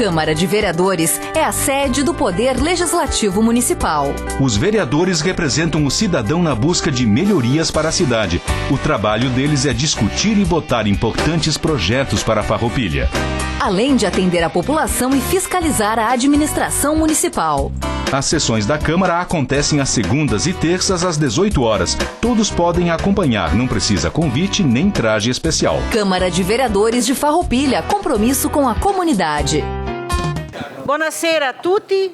Câmara de Vereadores é a sede do Poder Legislativo Municipal. Os vereadores representam o cidadão na busca de melhorias para a cidade. O trabalho deles é discutir e votar importantes projetos para a Farroupilha. Além de atender a população e fiscalizar a administração municipal. As sessões da Câmara acontecem às segundas e terças às 18 horas. Todos podem acompanhar, não precisa convite nem traje especial. Câmara de Vereadores de Farroupilha, compromisso com a comunidade. Buonasera a tutti.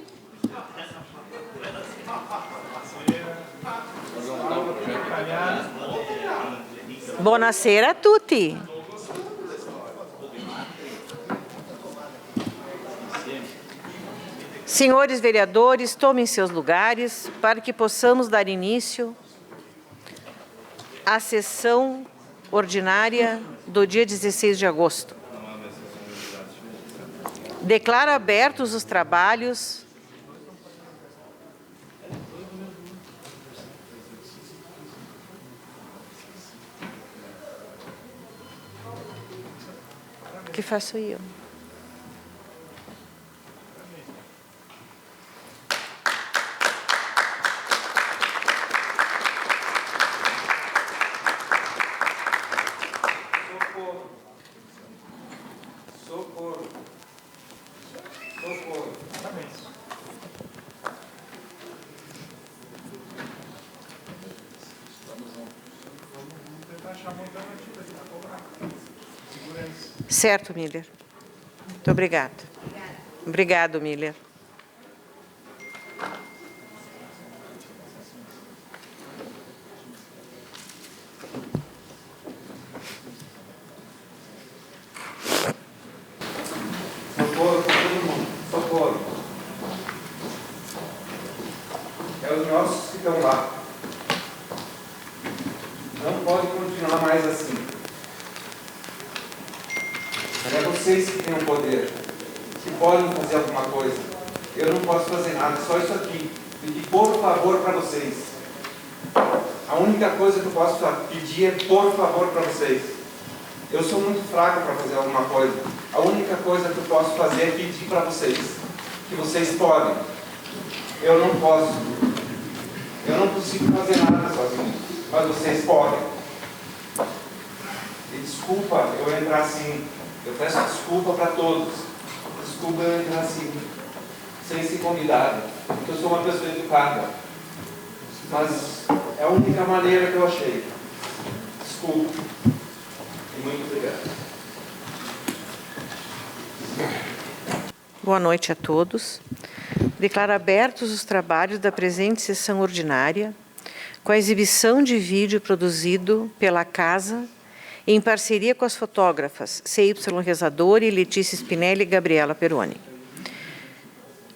Buonasera a tutti. Senhores vereadores, tomem seus lugares para que possamos dar início à sessão ordinária do dia 16 de agosto. Declaro abertos os trabalhos que faço eu. Certo, Miller. Muito obrigada. Obrigado, Miller. Socorro, todo mundo. Socorro. É os nossos que estão lá. Não pode continuar mais assim. É vocês que têm o poder, que podem fazer alguma coisa. Eu não posso fazer nada, só isso aqui. Pedir por favor para vocês. A única coisa que eu posso pedir é por favor para vocês. Eu sou muito fraco para fazer alguma coisa. A única coisa que eu posso fazer é pedir para vocês. Que vocês podem. Eu não posso. Eu não consigo fazer nada sozinho. Mas vocês podem. E desculpa eu entrar assim. Eu peço desculpa para todos. Desculpa eu entrar assim, sem ser convidado. Porque eu sou uma pessoa educada. Mas é a única maneira que eu achei. Desculpa. E muito obrigado. Boa noite a todos. Declaro abertos os trabalhos da presente sessão ordinária, com a exibição de vídeo produzido pela Casa, em parceria com as fotógrafas C.Y. Rezadori, Letícia Spinelli e Gabriela Peroni.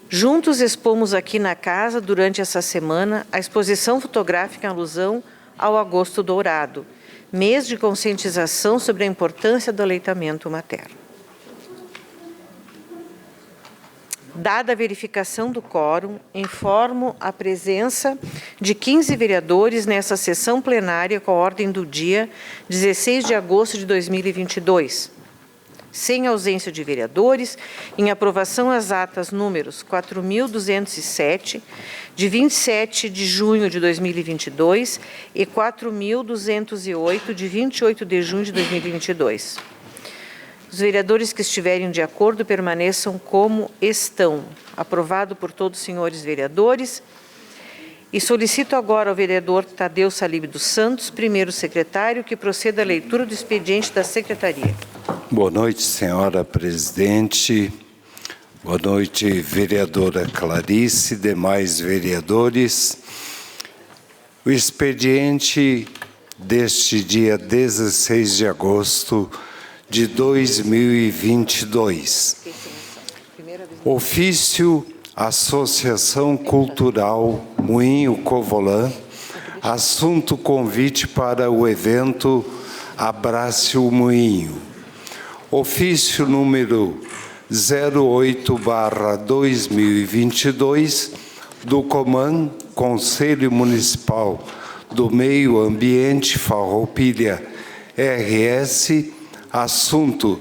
Juntos expomos aqui na casa, durante essa semana, a exposição fotográfica em alusão ao Agosto Dourado, mês de conscientização sobre a importância do aleitamento materno. Dada a verificação do quórum, informo a presença de 15 vereadores nessa sessão plenária com a ordem do dia 16 de agosto de 2022. Sem ausência de vereadores, em aprovação as atas números 4.207, de 27 de junho de 2022 e 4.208, de 28 de junho de 2022. Os vereadores que estiverem de acordo permaneçam como estão. Aprovado por todos os senhores vereadores. E solicito agora ao vereador Tadeu Salib dos Santos, primeiro secretário, que proceda à leitura do expediente da secretaria. Boa noite, senhora presidente. Boa noite, vereadora Clarice, demais vereadores. O expediente deste dia 16 de agosto de 2022. Ofício Associação Cultural Moinho Covolã, assunto convite para o evento Abrace o Moinho. Ofício número 08/2022 do COMAN, Conselho Municipal do Meio Ambiente Farroupilha RS, assunto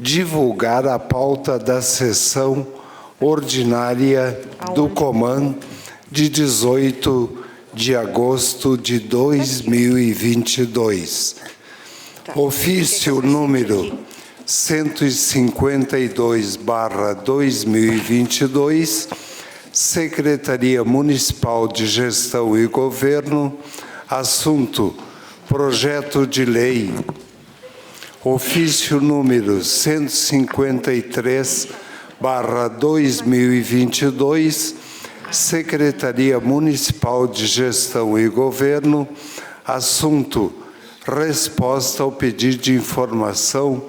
divulgar a pauta da sessão ordinária do Coman de 18 de agosto de 2022. Ofício número 152/2022, Secretaria Municipal de Gestão e Governo, assunto: projeto de lei. Ofício número 153/2022, Secretaria Municipal de Gestão e Governo, assunto: resposta ao pedido de informação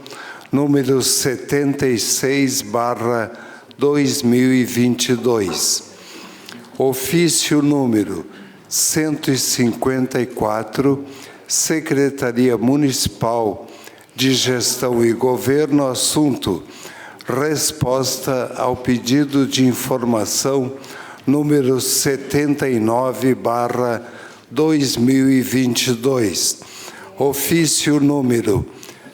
número 76/2022. Ofício número 154, Secretaria Municipal de Gestão e Governo, assunto: resposta ao pedido de informação número 79/2022. Ofício número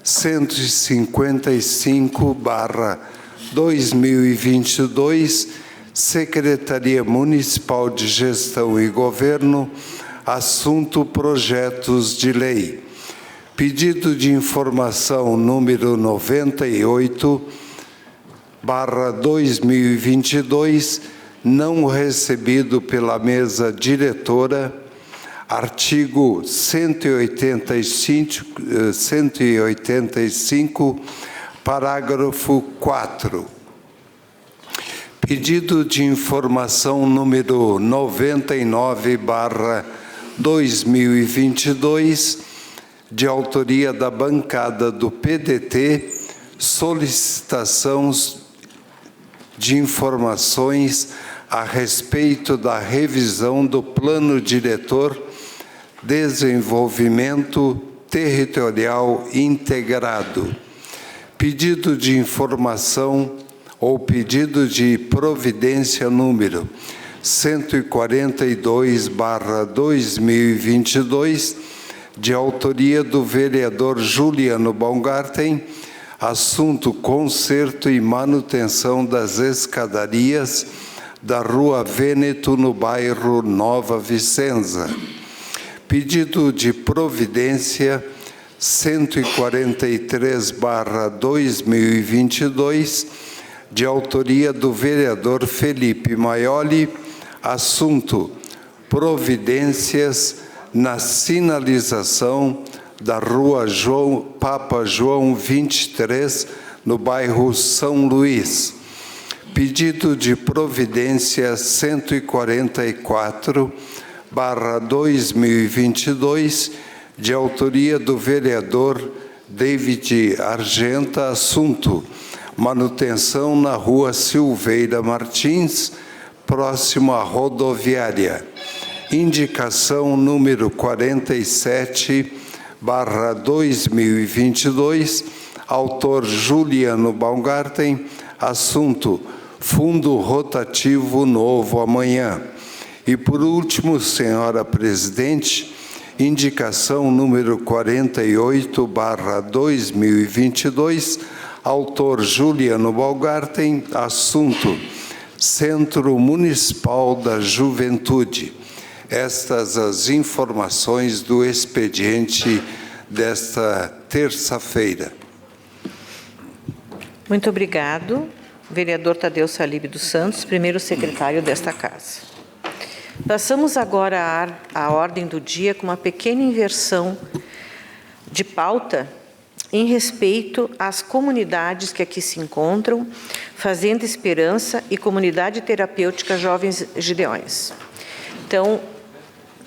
155/2022, Secretaria Municipal de Gestão e Governo, assunto: projetos de lei. Pedido de informação número 98/2022, não recebido pela mesa diretora, artigo 185, parágrafo 4. Pedido de informação número 99/2022, de autoria da bancada do PDT, solicitação de informações a respeito da revisão do Plano Diretor Desenvolvimento Territorial Integrado. Pedido de informação ou pedido de providência número 142/2022, de autoria do vereador Juliano Baumgarten, assunto: conserto e manutenção das escadarias da Rua Vêneto, no bairro Nova Vicenza. Pedido de providência 143/2022, de autoria do vereador Felipe Maioli, assunto: providências na sinalização da Rua Papa João 23, no bairro São Luís. Pedido de providência 144/2022, de autoria do vereador David Argenta, assunto: manutenção na Rua Silveira Martins, próximo à rodoviária. Indicação número 47/2022, autor Juliano Baumgarten, assunto: Fundo Rotativo Novo Amanhã. E por último, senhora presidente, indicação número 48/2022, autor Juliano Baumgarten, assunto: Centro Municipal da Juventude. Estas as informações do expediente desta terça-feira. Muito obrigado, vereador Tadeu Salib dos Santos, primeiro secretário desta casa. Passamos agora à ordem do dia com uma pequena inversão de pauta em respeito às comunidades que aqui se encontram, Fazenda Esperança e Comunidade Terapêutica Jovens Gideões. Então,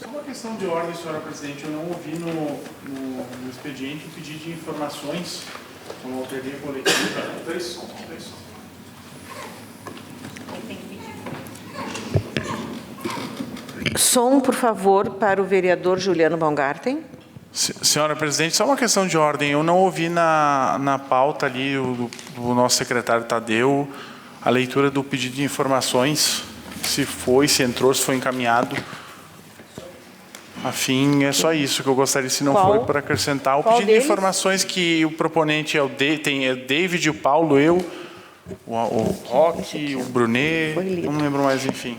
uma questão de ordem, senhora presidente, eu não ouvi no expediente o pedido de informações como autoria coletiva. Som, por favor, para o vereador Juliano Baumgarten. Senhora presidente, só uma questão de ordem. Eu não ouvi na pauta ali do nosso secretário Tadeu a leitura do pedido de informações, se entrou, se foi encaminhado. Afim, é só isso que eu gostaria, se não Qual? for, para acrescentar. O Qual pedido deles? de informações que o proponente é o David, o Paulo, eu, o Roque, o Brunet, Foi lido. não lembro mais, enfim.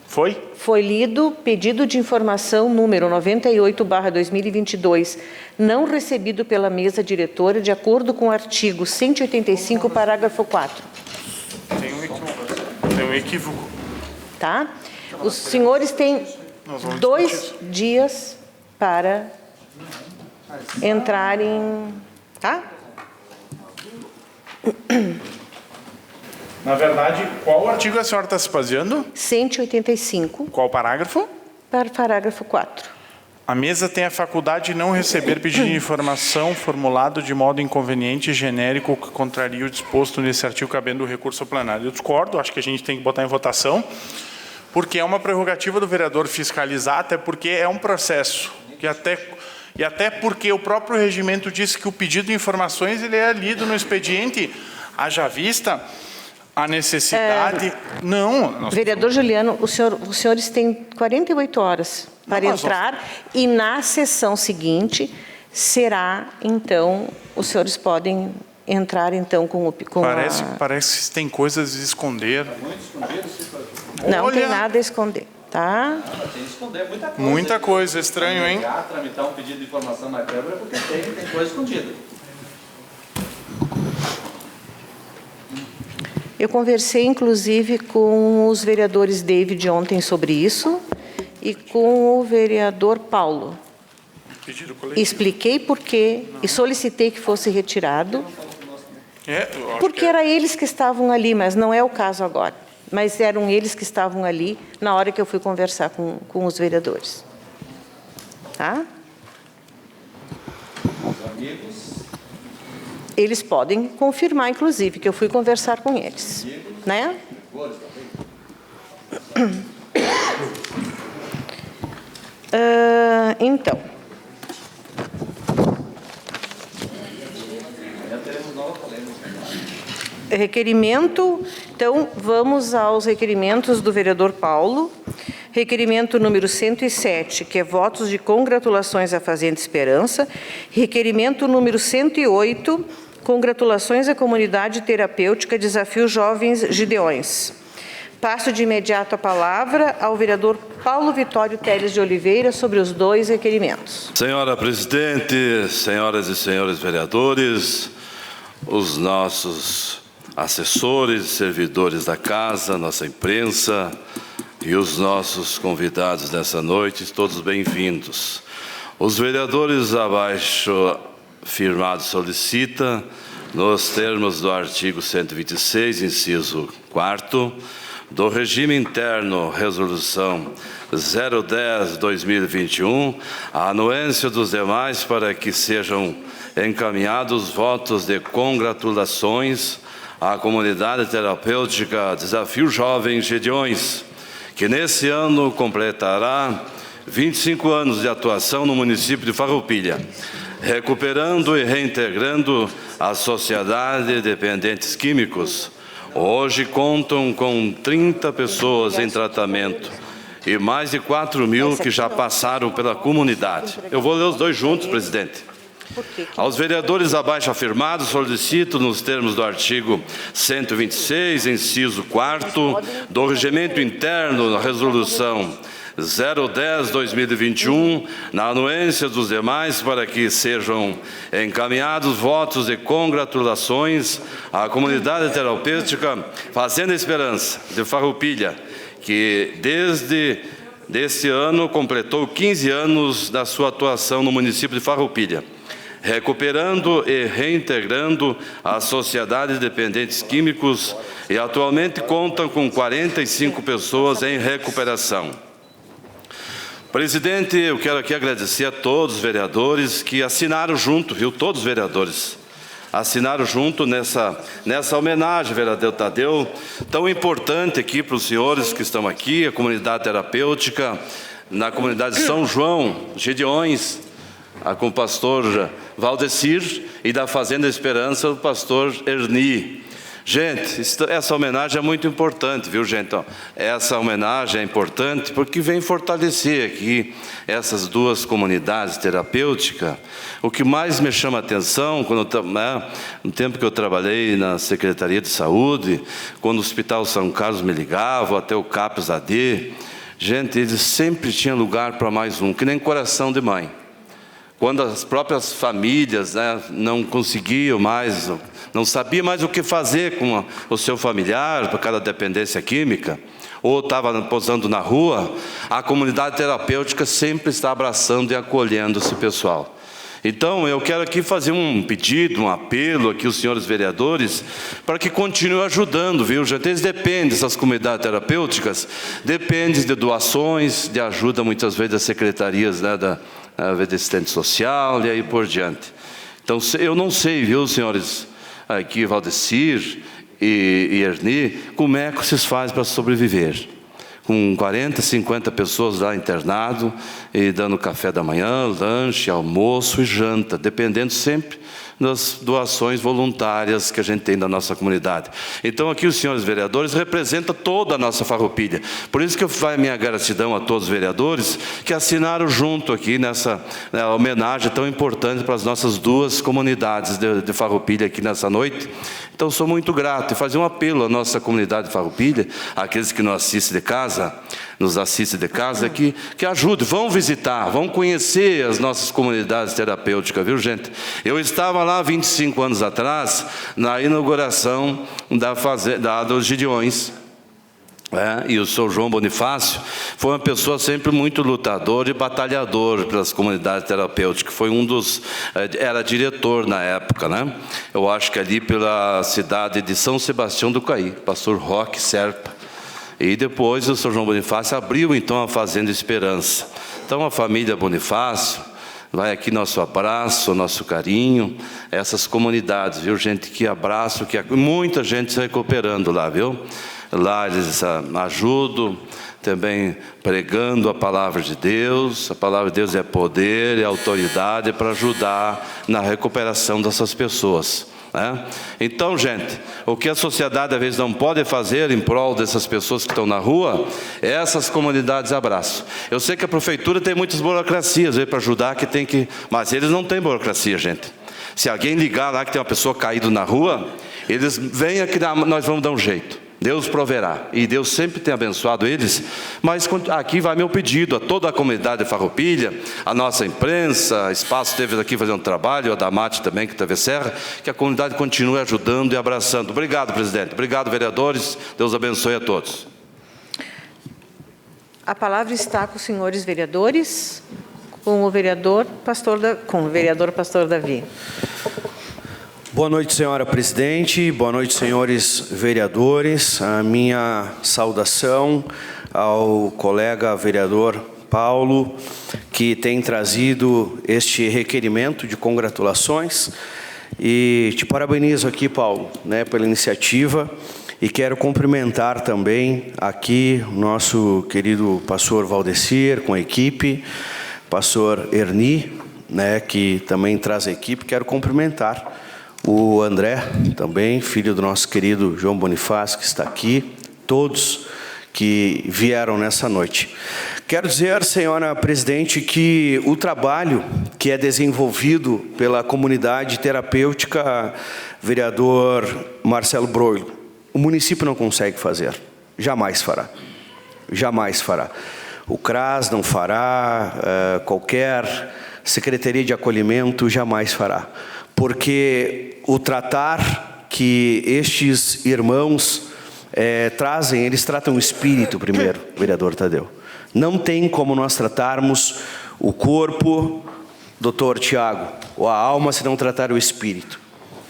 Foi? Foi lido pedido de informação número 98/2022, não recebido pela mesa diretora, de acordo com o artigo 185, parágrafo 4. Tem um equívoco. Tá? Os senhores têm Nós vamos 2 discutir dias para entrarem, tá? Na verdade, qual artigo a senhora está se baseando? 185, Qual parágrafo? para parágrafo 4. A mesa tem a faculdade de não receber pedido de informação formulado de modo inconveniente e genérico que contraria o disposto nesse artigo cabendo o recurso ao plenário. Eu discordo, acho que a gente tem que botar em votação, porque é uma prerrogativa do vereador fiscalizar, até porque é um processo, e até porque o próprio regimento diz que o pedido de informações ele é lido no expediente, haja vista a necessidade... Não, Vereador Juliano, os senhores têm 48 horas para Não, mas entrar e na sessão seguinte será, então, os senhores podem entrar, então, com parece que tem coisas a esconder. Não Olha, tem nada a esconder, tá? Tem que esconder muita coisa. muita coisa, estranho, hein? Tramitar um pedido de informação na Câmara porque tem coisa escondida. Eu conversei, inclusive, com os vereadores David ontem sobre isso e com o vereador Paulo. Pedido coletivo. Expliquei por quê e solicitei que fosse retirado, Eu acho porque que era eles que estavam ali, mas não é o caso agora. Mas eram eles que estavam ali na hora que eu fui conversar com os vereadores. Tá? Eles podem confirmar, inclusive, que eu fui conversar com eles. Né? Então. Requerimento, então, vamos aos requerimentos do vereador Paulo. Requerimento número 107, que é votos de congratulações à Fazenda Esperança. Requerimento número 108, congratulações à comunidade terapêutica Desafio Jovens Gideões. Passo de imediato a palavra ao vereador Paulo Vitório Teles de Oliveira sobre os 2 requerimentos. Senhora Presidente, senhoras e senhores vereadores, os nossos assessores, servidores da casa, nossa imprensa e os nossos convidados nessa noite, todos bem-vindos. Os vereadores abaixo firmados solicitam, nos termos do artigo 126, inciso 4º, do regime interno, resolução 010/2021, a anuência dos demais para que sejam encaminhados votos de congratulações à comunidade terapêutica Desafio Jovens Gideões, que nesse ano completará 25 anos de atuação no município de Farroupilha, recuperando e reintegrando a Sociedade de Dependentes Químicos. Hoje contam com 30 pessoas em tratamento e mais de 4.000 que já passaram pela comunidade. Eu vou ler os 2 juntos, presidente. Aos vereadores abaixo afirmados, solicito, nos termos do artigo 126, inciso 4º, do regimento interno da resolução 010/2021, na anuência dos demais, para que sejam encaminhados votos de congratulações à comunidade terapêutica Fazenda Esperança, de Farroupilha, que desde este ano completou 15 anos da sua atuação no município de Farroupilha, recuperando e reintegrando a Sociedade de Dependentes Químicos e atualmente contam com 45 pessoas em recuperação. Presidente, eu quero aqui agradecer a todos os vereadores que assinaram junto, viu? Todos os vereadores assinaram junto nessa homenagem, vereador Tadeu, tão importante aqui para os senhores que estão aqui, a comunidade terapêutica, na comunidade de São João, Gideões, com o pastor Valdecir, e da Fazenda Esperança, o pastor Erni. Gente, essa homenagem é muito importante, viu, gente? Então, essa homenagem é importante porque vem fortalecer aqui essas duas comunidades terapêuticas. O que mais me chama a atenção, no tempo que eu trabalhei na Secretaria de Saúde, quando o Hospital São Carlos me ligava, até o CAPES AD, gente, eles sempre tinham lugar para mais um, que nem coração de mãe. Quando as próprias famílias, não conseguiam mais, não sabiam mais o que fazer com o seu familiar, por causa da dependência química, ou estava posando na rua, a comunidade terapêutica sempre está abraçando e acolhendo esse pessoal. Então, eu quero aqui fazer um pedido, um apelo aqui aos senhores vereadores, para que continuem ajudando, viu, gente? Eles dependem, essas comunidades terapêuticas, dependem de doações, de ajuda, muitas vezes, das secretarias, da assistente social e aí por diante. Então, eu não sei, viu, senhores, aqui, Valdecir e Erni, como é que vocês fazem para sobreviver? Com 40, 50 pessoas lá internado, e dando café da manhã, lanche, almoço e janta, dependendo sempre das doações voluntárias que a gente tem da nossa comunidade. Então, aqui os senhores vereadores representam toda a nossa Farroupilha. Por isso que vai a minha gratidão a todos os vereadores que assinaram junto aqui nessa homenagem tão importante para as nossas duas comunidades de Farroupilha aqui nessa noite. Então, sou muito grato e fazer um apelo à nossa comunidade de Farroupilha, àqueles que nos assistem de casa, que ajudem, vão visitar, vão conhecer as nossas comunidades terapêuticas, viu, gente? Eu estava lá 25 anos atrás, na inauguração dos Gideões. E o Sr. João Bonifácio foi uma pessoa sempre muito lutador e batalhador pelas comunidades terapêuticas. Foi era diretor na época, né? Eu acho que ali pela cidade de São Sebastião do Caí, pastor Roque Serpa. E depois o Sr. João Bonifácio abriu então a Fazenda Esperança. Então a família Bonifácio, vai aqui nosso abraço, nosso carinho, essas comunidades, viu, gente, que abraço, muita gente se recuperando lá, viu? Lá eles ajudam, também pregando a palavra de Deus. A palavra de Deus é poder, é autoridade para ajudar na recuperação dessas pessoas. Então, gente, o que a sociedade às vezes não pode fazer em prol dessas pessoas que estão na rua, essas comunidades abraçam. Eu sei que a prefeitura tem muitas burocracias para ajudar, mas eles não têm burocracia, gente. Se alguém ligar lá que tem uma pessoa caída na rua, eles vêm aqui, nós vamos dar um jeito. Deus proverá, e Deus sempre tem abençoado eles, mas aqui vai meu pedido a toda a comunidade de Farroupilha, a nossa imprensa, a Espaço teve aqui fazendo trabalho, a Damate também, que teve Serra, que a comunidade continue ajudando e abraçando. Obrigado, presidente. Obrigado, vereadores. Deus abençoe a todos. A palavra está com os senhores vereadores, com o vereador Pastor Davi. Boa noite, senhora presidente, boa noite, senhores vereadores. A minha saudação ao colega vereador Paulo, que tem trazido este requerimento de congratulações. E te parabenizo aqui, Paulo, pela iniciativa. E quero cumprimentar também aqui o nosso querido pastor Valdecir, com a equipe, pastor Erni, que também traz a equipe. Quero cumprimentar o André, também, filho do nosso querido João Bonifácio, que está aqui, todos que vieram nessa noite. Quero dizer, senhora presidente, que o trabalho que é desenvolvido pela comunidade terapêutica, vereador Marcelo Broilo, o município não consegue fazer, jamais fará, jamais fará. O CRAS não fará, qualquer secretaria de acolhimento jamais fará. Porque o tratar que estes irmãos trazem, eles tratam o espírito primeiro, vereador Tadeu. Não tem como nós tratarmos o corpo, doutor Tiago, ou a alma, se não tratar o espírito.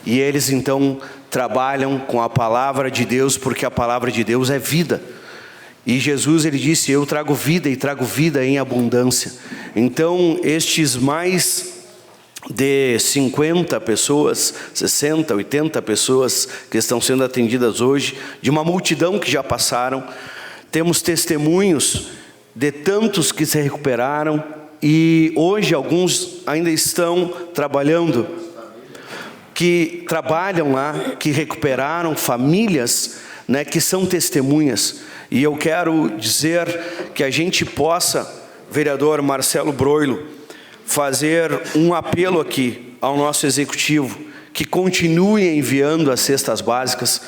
E eles então trabalham com a palavra de Deus, porque a palavra de Deus é vida. E Jesus, ele disse, eu trago vida e trago vida em abundância. Então, estes mais de 50 pessoas, 60, 80 pessoas que estão sendo atendidas hoje, de uma multidão que já passaram, temos testemunhos de tantos que se recuperaram e hoje alguns ainda estão trabalhando. que trabalham lá, que recuperaram, famílias, né, que são testemunhas. E eu quero dizer que a gente possa, vereador Marcelo Broilo, fazer um apelo aqui ao nosso executivo, que continue enviando as cestas básicas,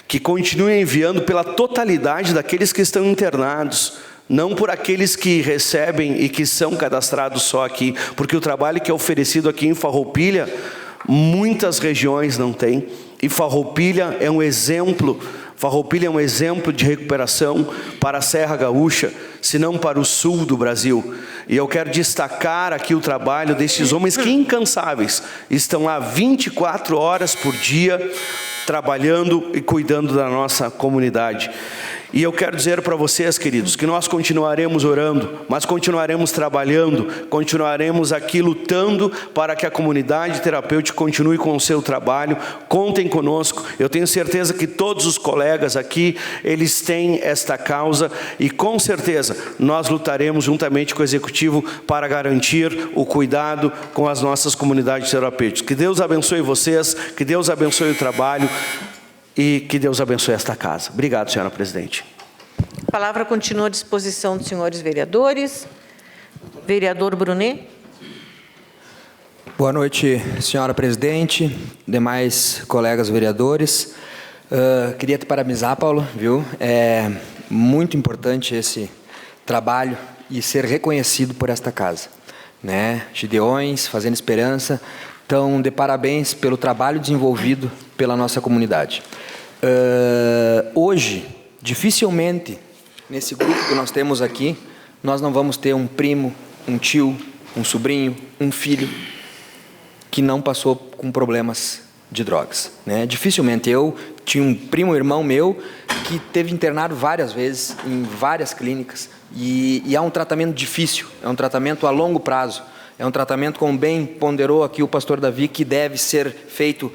que continue enviando pela totalidade daqueles que estão internados, não por aqueles que recebem e que são cadastrados só aqui, porque o trabalho que é oferecido aqui em Farroupilha, muitas regiões não têm, e Farroupilha é um exemplo. Farroupilha é um exemplo de recuperação para a Serra Gaúcha, se não para o sul do Brasil. E eu quero destacar aqui o trabalho desses homens que, incansáveis, estão lá 24 horas por dia, trabalhando e cuidando da nossa comunidade. E eu quero dizer para vocês, queridos, que nós continuaremos orando, mas continuaremos trabalhando, continuaremos aqui lutando para que a comunidade terapêutica continue com o seu trabalho. Contem conosco. Eu tenho certeza que todos os colegas aqui, eles têm esta causa e com certeza nós lutaremos juntamente com o Executivo para garantir o cuidado com as nossas comunidades terapêuticas. Que Deus abençoe vocês, que Deus abençoe o trabalho e que Deus abençoe esta casa. Obrigado, senhora presidente. A palavra continua à disposição dos senhores vereadores. Vereador Brunet. Boa noite, senhora presidente, demais colegas vereadores. Queria te parabenizar, Paulo, viu? É muito importante esse trabalho e ser reconhecido por esta casa, né? Gideões, Fazendo Esperança, então, de parabéns pelo trabalho desenvolvido pela nossa comunidade. Hoje, dificilmente, nesse grupo que nós temos aqui, nós não vamos ter um primo, um tio, um sobrinho, um filho que não passou com problemas de drogas, né? Dificilmente. Eu tinha um primo, irmão meu, que teve internado várias vezes em várias clínicas e é um tratamento difícil, é um tratamento a longo prazo. É um tratamento, como bem ponderou aqui o pastor Davi, que deve ser feito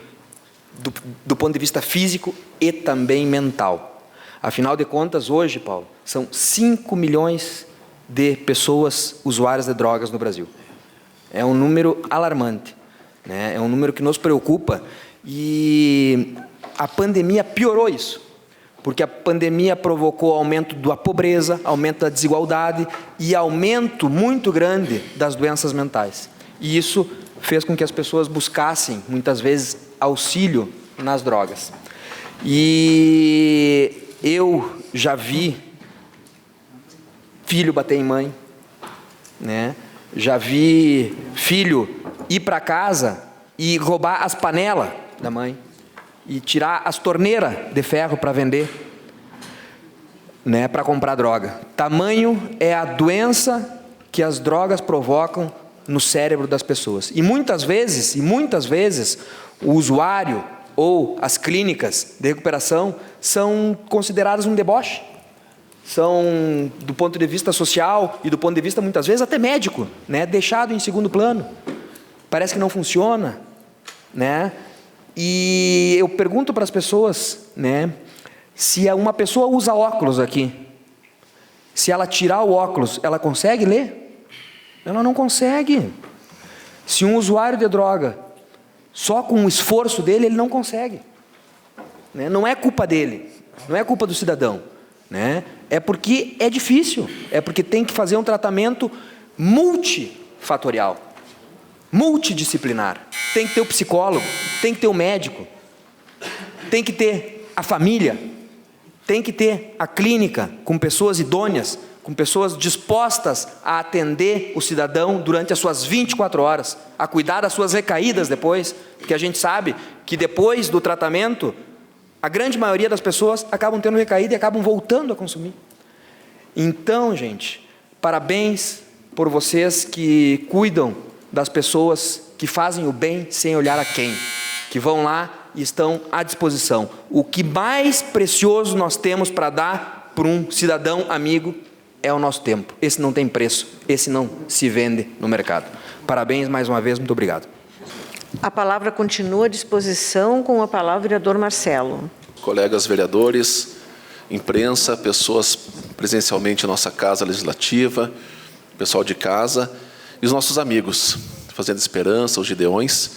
do ponto de vista físico e também mental. Afinal de contas, hoje, Paulo, são 5 milhões de pessoas usuárias de drogas no Brasil. É um número alarmante, né? É um número que nos preocupa e a pandemia piorou isso. Porque a pandemia provocou aumento da pobreza, aumento da desigualdade e aumento muito grande das doenças mentais. E isso fez com que as pessoas buscassem, muitas vezes, auxílio nas drogas. E eu já vi filho bater em mãe, né? Já vi filho ir para casa e roubar as panelas da mãe e tirar as torneiras de ferro para vender, né, para comprar droga. Tamanho é a doença que as drogas provocam no cérebro das pessoas. E muitas vezes, o usuário ou as clínicas de recuperação são consideradas um deboche. São, do ponto de vista social e do ponto de vista, muitas vezes, até médico, né, deixado em segundo plano. Parece que não funciona, né? E eu pergunto para as pessoas, né, se uma pessoa usa óculos aqui, se ela tirar o óculos, ela consegue ler? Ela não consegue. Se um usuário de droga, só com o esforço dele, ele não consegue, né? Não é culpa dele, não é culpa do cidadão, né? É porque é difícil, é porque tem que fazer um tratamento multifatorial, multidisciplinar. Tem que ter o psicólogo, tem que ter o médico, tem que ter a família, tem que ter a clínica com pessoas idôneas, com pessoas dispostas a atender o cidadão durante as suas 24 horas, a cuidar das suas recaídas depois, porque a gente sabe que depois do tratamento, a grande maioria das pessoas acabam tendo recaída e acabam voltando a consumir. Então, gente, parabéns por vocês que cuidam das pessoas, que fazem o bem sem olhar a quem, que vão lá e estão à disposição. O que mais precioso nós temos para dar para um cidadão amigo é o nosso tempo. Esse não tem preço, esse não se vende no mercado. Parabéns mais uma vez, muito obrigado. A palavra continua à disposição, com a palavra o vereador Marcelo. Colegas vereadores, imprensa, pessoas presencialmente em nossa Casa Legislativa, pessoal de casa e os nossos amigos, Fazendo Esperança, os Gideões.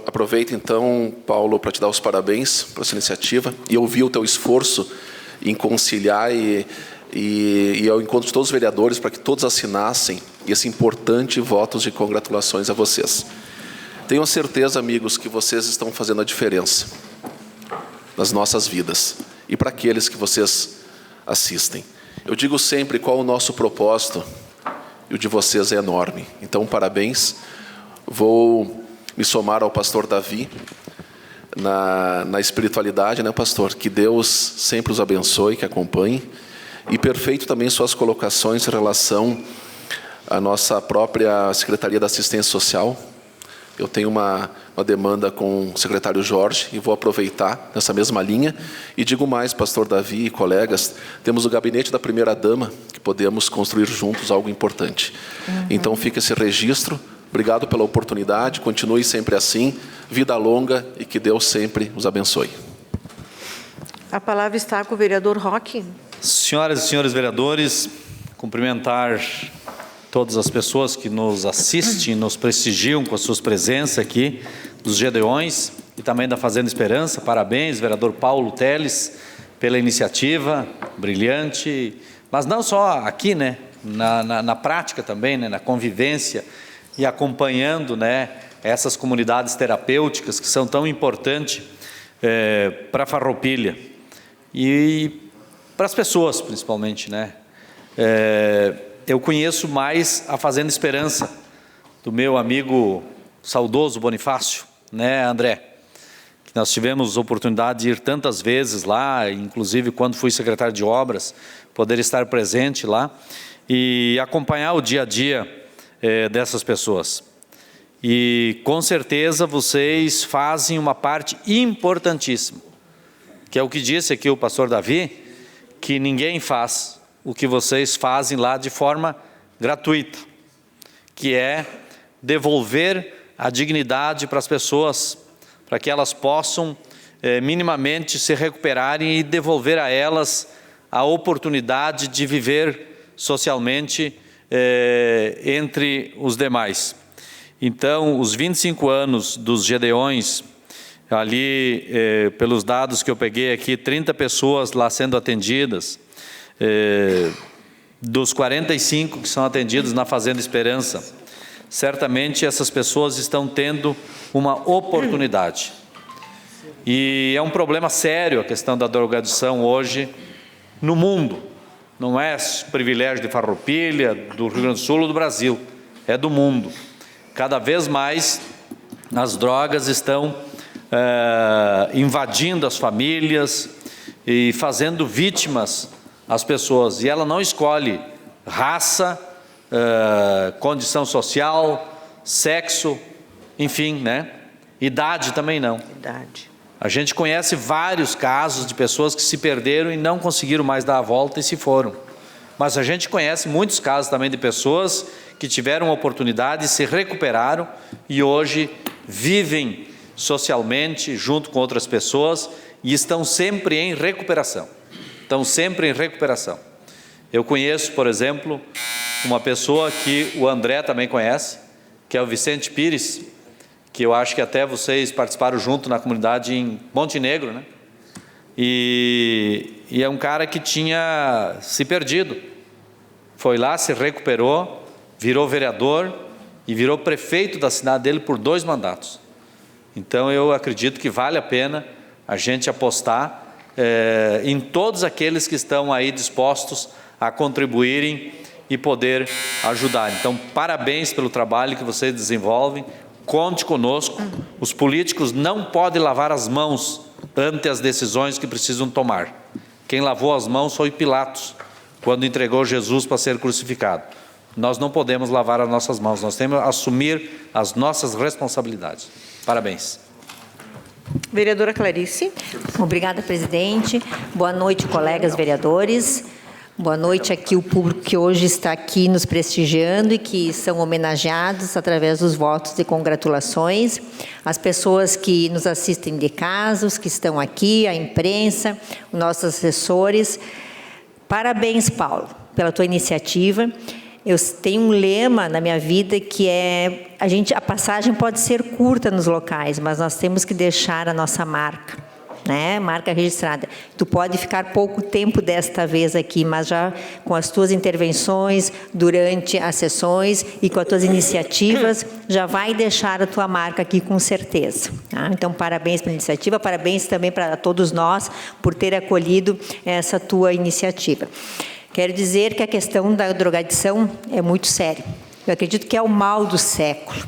Aproveito então, Paulo, para te dar os parabéns por essa iniciativa e ouvir o teu esforço em conciliar e ao encontro de todos os vereadores para que todos assinassem esse importante voto de congratulações a vocês. Tenho a certeza, amigos, que vocês estão fazendo a diferença nas nossas vidas e para aqueles que vocês assistem. Eu digo sempre qual o nosso propósito e o de vocês é enorme. Então, parabéns. Vou me somar ao pastor Davi na espiritualidade, né, pastor? Que Deus sempre os abençoe, que acompanhe. E perfeito também suas colocações em relação à nossa própria Secretaria da Assistência Social. Eu tenho uma demanda com o secretário Jorge e vou aproveitar nessa mesma linha. E digo mais, pastor Davi e colegas, temos o gabinete da primeira-dama, que podemos construir juntos algo importante. Então fica esse registro. Obrigado pela oportunidade, continue sempre assim, vida longa e que Deus sempre os abençoe. A palavra está com o vereador Roque. Senhoras e senhores vereadores, cumprimentar todas as pessoas que nos assistem, nos prestigiam com as suas presenças aqui, dos Gedeões e também da Fazenda Esperança. Parabéns, vereador Paulo Teles, pela iniciativa brilhante, mas não só aqui, né, na prática também, né, na convivência e acompanhando, né, essas comunidades terapêuticas que são tão importantes para a Farroupilha e para as pessoas, principalmente, né. Eu conheço mais a Fazenda Esperança, do meu amigo saudoso Bonifácio, né, André? Que nós tivemos oportunidade de ir tantas vezes lá, inclusive quando fui secretário de obras, poder estar presente lá e acompanhar o dia a dia dessas pessoas. E com certeza vocês fazem uma parte importantíssima, que é o que disse aqui o pastor Davi, que ninguém faz o que vocês fazem lá de forma gratuita, que é devolver a dignidade para as pessoas, para que elas possam minimamente se recuperarem e devolver a elas a oportunidade de viver socialmente entre os demais. Então, os 25 anos dos Gedeões, ali, pelos dados que eu peguei aqui, 30 pessoas lá sendo atendidas, dos 45 que são atendidos na Fazenda Esperança, certamente essas pessoas estão tendo uma oportunidade. E é um problema sério a questão da drogadição hoje no mundo. Não é privilégio de Farroupilha, do Rio Grande do Sul ou do Brasil, é do mundo. Cada vez mais as drogas estão invadindo as famílias e fazendo vítimas as pessoas, e ela não escolhe raça, condição social, sexo, enfim, né? Idade também não. Idade. A gente conhece vários casos de pessoas que se perderam e não conseguiram mais dar a volta e se foram. Mas a gente conhece muitos casos também de pessoas que tiveram a oportunidade e se recuperaram e hoje vivem socialmente junto com outras pessoas e estão sempre em recuperação. Estão sempre em recuperação. Eu conheço, por exemplo, uma pessoa que o André também conhece, que é o Vicente Pires, que eu acho que até vocês participaram junto na comunidade em Montenegro, né? E é um cara que tinha se perdido. Foi lá, se recuperou, virou vereador e virou prefeito da cidade dele por 2 mandatos. Então eu acredito que vale a pena a gente apostar em todos aqueles que estão aí dispostos a contribuírem e poder ajudar. Então, parabéns pelo trabalho que vocês desenvolvem, conte conosco. Os políticos não podem lavar as mãos ante as decisões que precisam tomar. Quem lavou as mãos foi Pilatos, quando entregou Jesus para ser crucificado. Nós não podemos lavar as nossas mãos, nós temos que assumir as nossas responsabilidades. Parabéns. Vereadora Clarice. Obrigada, presidente. Boa noite, colegas vereadores. Boa noite aqui o público que hoje está aqui nos prestigiando e que são homenageados através dos votos de congratulações. As pessoas que nos assistem de casa, os que estão aqui, a imprensa, os nossos assessores. Parabéns, Paulo, pela tua iniciativa. eu tenho um lema na minha vida que é a passagem pode ser curta nos locais, mas nós temos que deixar a nossa marca, né? Marca registrada. Tu pode ficar pouco tempo desta vez aqui, mas já com as tuas intervenções durante as sessões e com as tuas iniciativas, já vai deixar a tua marca aqui com certeza. Tá? Então, parabéns pela iniciativa, parabéns também para todos nós por ter acolhido essa tua iniciativa. Quero dizer que a questão da drogadição é muito séria. Eu acredito que é o mal do século,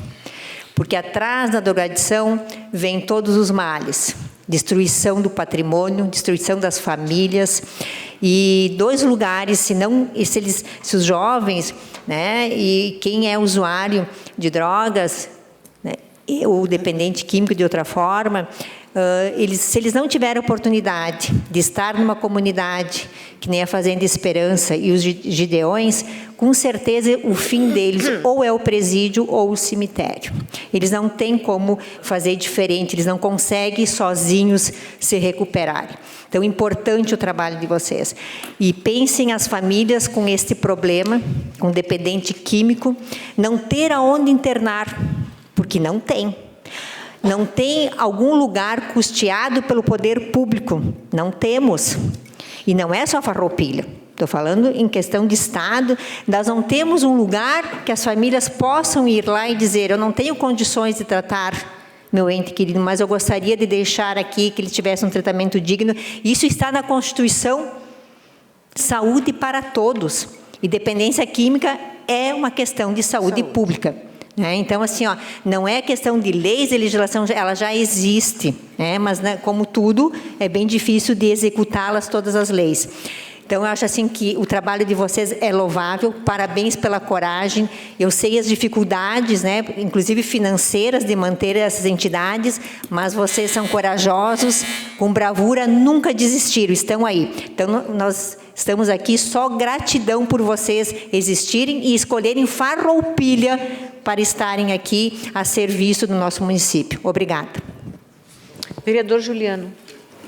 porque atrás da drogadição vem todos os males. Destruição do patrimônio, destruição das famílias, e 2 lugares, se os jovens, né, e quem é usuário de drogas, né, ou dependente químico de outra forma, se eles não tiverem oportunidade de estar numa comunidade, que nem a Fazenda Esperança e os Gideões, com certeza o fim deles ou é o presídio ou o cemitério. Eles não têm como fazer diferente, eles não conseguem sozinhos se recuperarem. Então, é importante o trabalho de vocês. E pensem as famílias com este problema, com dependente químico, não ter aonde internar, porque não tem. Não tem algum lugar custeado pelo poder público. Não temos. E não é só Farroupilha. Estou falando em questão de Estado. Nós não temos um lugar que as famílias possam ir lá e dizer: eu não tenho condições de tratar meu ente querido, mas eu gostaria de deixar aqui que ele tivesse um tratamento digno. Isso está na Constituição. Saúde para todos. E dependência química é uma questão de saúde pública. Então, assim, não é questão de leis e legislação, ela já existe, né? Mas, né, como tudo, é bem difícil de executá-las, todas as leis. Então, eu acho assim que o trabalho de vocês é louvável, parabéns pela coragem. Eu sei as dificuldades, né, inclusive financeiras, de manter essas entidades, mas vocês são corajosos, com bravura, nunca desistiram, estão aí. Então, nós estamos aqui, só gratidão por vocês existirem e escolherem Farroupilha para estarem aqui a serviço do nosso município. Obrigada. Vereador Juliano.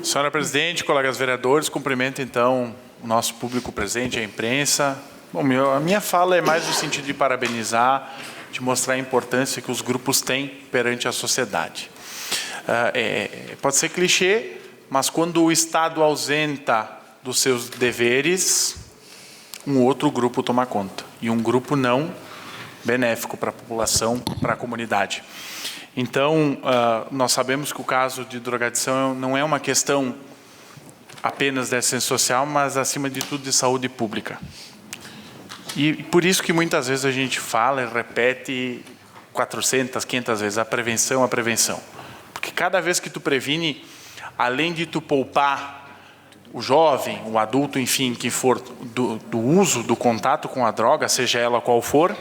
Senhora Presidente, colegas vereadores, cumprimento então o nosso público presente, a imprensa. Bom, a minha fala é mais no sentido de parabenizar, de mostrar a importância que os grupos têm perante a sociedade. Pode ser clichê, mas quando o Estado ausenta dos seus deveres, um outro grupo toma conta. E um grupo não benéfico para a população, para a comunidade. Então, nós sabemos que o caso de drogadição não é uma questão apenas de assistência social, mas, acima de tudo, de saúde pública. E por isso que muitas vezes a gente fala e repete 400, 500 vezes, a prevenção. Porque cada vez que tu previne, além de tu poupar o jovem, o adulto, enfim, que for do uso, do contato com a droga, seja ela qual for,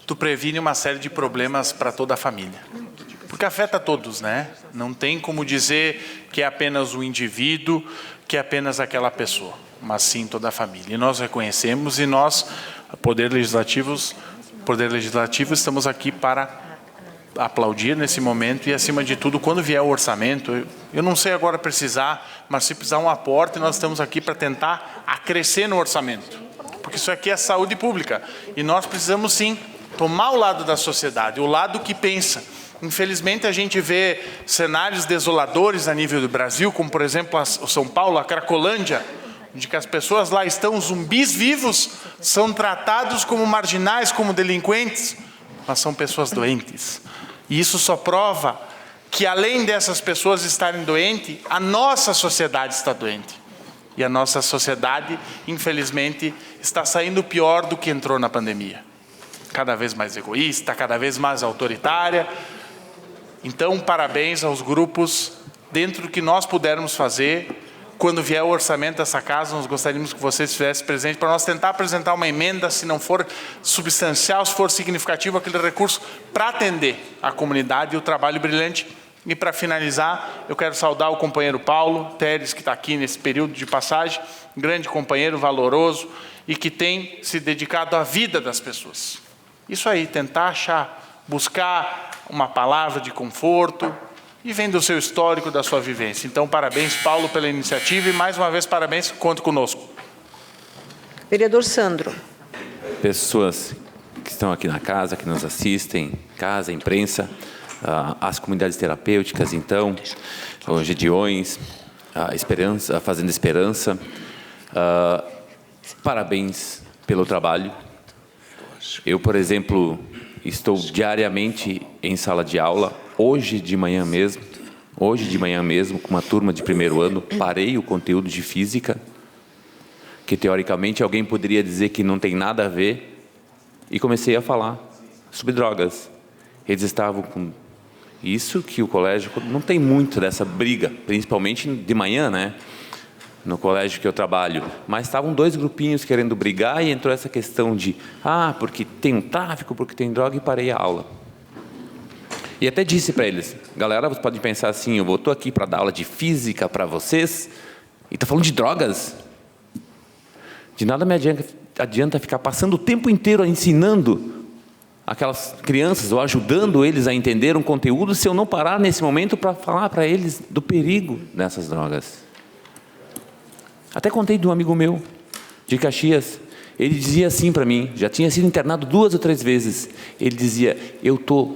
tu previne uma série de problemas para toda a família. Porque afeta todos, né? Não tem como dizer que é apenas o indivíduo, que é apenas aquela pessoa, mas sim toda a família. E nós reconhecemos, e nós, Poder Legislativo, estamos aqui para aplaudir nesse momento e, acima de tudo, quando vier o orçamento, eu não sei agora precisar, mas se precisar um aporte, nós estamos aqui para tentar acrescer no orçamento. Porque isso aqui é saúde pública. E nós precisamos, sim, tomar o lado da sociedade, o lado que pensa. Infelizmente, a gente vê cenários desoladores a nível do Brasil, como, por exemplo, o São Paulo, a Cracolândia, de que as pessoas lá estão zumbis vivos, são tratados como marginais, como delinquentes, mas são pessoas doentes. E isso só prova que, além dessas pessoas estarem doentes, a nossa sociedade está doente. E a nossa sociedade, infelizmente, está saindo pior do que entrou na pandemia. Cada vez mais egoísta, cada vez mais autoritária. Então, parabéns aos grupos. Dentro do que nós pudermos fazer, quando vier o orçamento dessa casa, nós gostaríamos que vocês estivessem presentes para nós tentar apresentar uma emenda, se não for substancial, se for significativo, aquele recurso para atender a comunidade e o trabalho brilhante. E para finalizar, eu quero saudar o companheiro Paulo Teres, que está aqui nesse período de passagem, grande companheiro, valoroso, e que tem se dedicado à vida das pessoas. Isso aí, tentar achar, buscar uma palavra de conforto, e vem do seu histórico, da sua vivência. Então, parabéns, Paulo, pela iniciativa, e mais uma vez, parabéns, conto conosco. Vereador Sandro. pessoas que estão aqui na casa, que nos assistem, casa, imprensa, as comunidades terapêuticas, então, os Gedeões, a Esperança, a Fazenda Esperança. Parabéns pelo trabalho. Eu, por exemplo, estou diariamente em sala de aula, hoje de manhã mesmo, com uma turma de primeiro ano, parei o conteúdo de física, que teoricamente alguém poderia dizer que não tem nada a ver, e comecei a falar sobre drogas. Eles estavam com isso, que o colégio não tem muito dessa briga, principalmente de manhã, né? No colégio que eu trabalho, mas estavam 2 grupinhos querendo brigar e entrou essa questão de porque tem um tráfico, porque tem droga, e parei a aula. E até disse para eles: galera, vocês podem pensar assim, eu estou aqui para dar aula de física para vocês e estou falando de drogas. De nada me adianta ficar passando o tempo inteiro ensinando aquelas crianças ou ajudando eles a entender um conteúdo se eu não parar nesse momento para falar para eles do perigo dessas drogas. Até contei de um amigo meu, de Caxias. Ele dizia assim para mim, já tinha sido internado 2 ou 3 vezes. Ele dizia: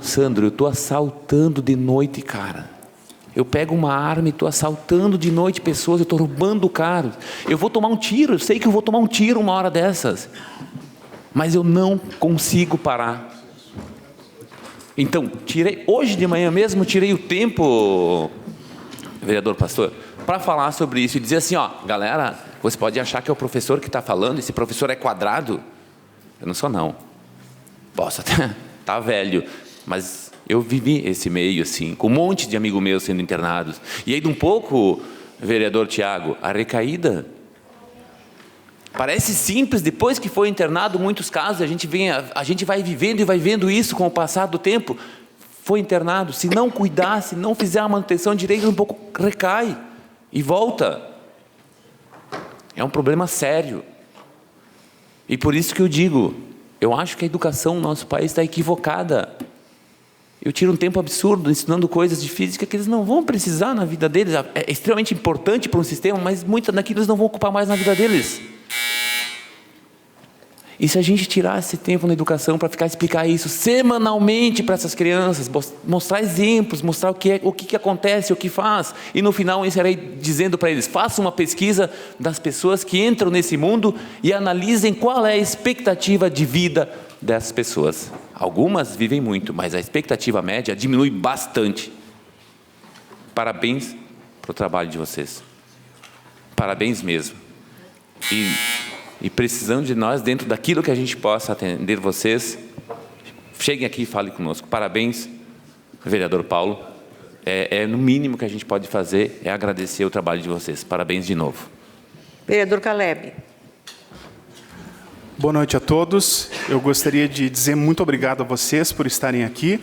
Sandro, eu estou assaltando de noite, cara. Eu pego uma arma e estou assaltando de noite pessoas, eu estou roubando carros. Eu vou tomar um tiro, eu sei que eu vou tomar um tiro uma hora dessas. Mas eu não consigo parar. Então, hoje de manhã mesmo, tirei o tempo, vereador pastor, para falar sobre isso e dizer assim, galera, você pode achar que é o professor que está falando, esse professor é quadrado. Eu não sou, não. Posso até estar velho, mas eu vivi esse meio, assim, com um monte de amigos meus sendo internados. E aí, de um pouco, vereador Tiago, a recaída parece simples, depois que foi internado, muitos casos, a gente vai vivendo e vai vendo isso com o passar do tempo. Foi internado, se não cuidar, se não fizer a manutenção direita, um pouco recai e volta. É um problema sério. E por isso que eu digo, eu acho que a educação no nosso país está equivocada. Eu tiro um tempo absurdo ensinando coisas de física que eles não vão precisar na vida deles. É extremamente importante para um sistema, mas muitas daquilo eles não vão ocupar mais na vida deles. E se a gente tirar esse tempo na educação para explicar isso semanalmente para essas crianças, mostrar exemplos, mostrar o que acontece, o que faz, e no final eu encerrei dizendo para eles: façam uma pesquisa das pessoas que entram nesse mundo e analisem qual é a expectativa de vida dessas pessoas. Algumas vivem muito, mas a expectativa média diminui bastante. Parabéns para o trabalho de vocês. Parabéns mesmo. E precisando de nós, dentro daquilo que a gente possa atender vocês, cheguem aqui e falem conosco. Parabéns, vereador Paulo. No mínimo que a gente pode fazer é agradecer o trabalho de vocês. Parabéns de novo. Vereador Caleb. Boa noite a todos. Eu gostaria de dizer muito obrigado a vocês por estarem aqui.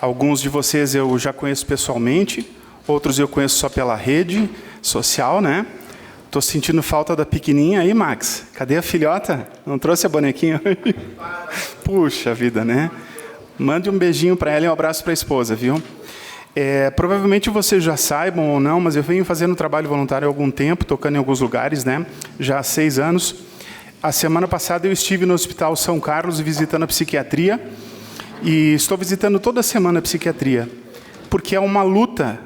Alguns de vocês eu já conheço pessoalmente, outros eu conheço só pela rede social, né? Estou sentindo falta da pequenininha aí, Max. Cadê a filhota? Não trouxe a bonequinha hoje? Puxa vida, né? Mande um beijinho para ela e um abraço para a esposa, viu? Provavelmente vocês já saibam ou não, mas eu venho fazendo trabalho voluntário há algum tempo, tocando em alguns lugares, né? Já há 6 anos. A semana passada eu estive no Hospital São Carlos visitando a psiquiatria e estou visitando toda semana a psiquiatria, porque é uma luta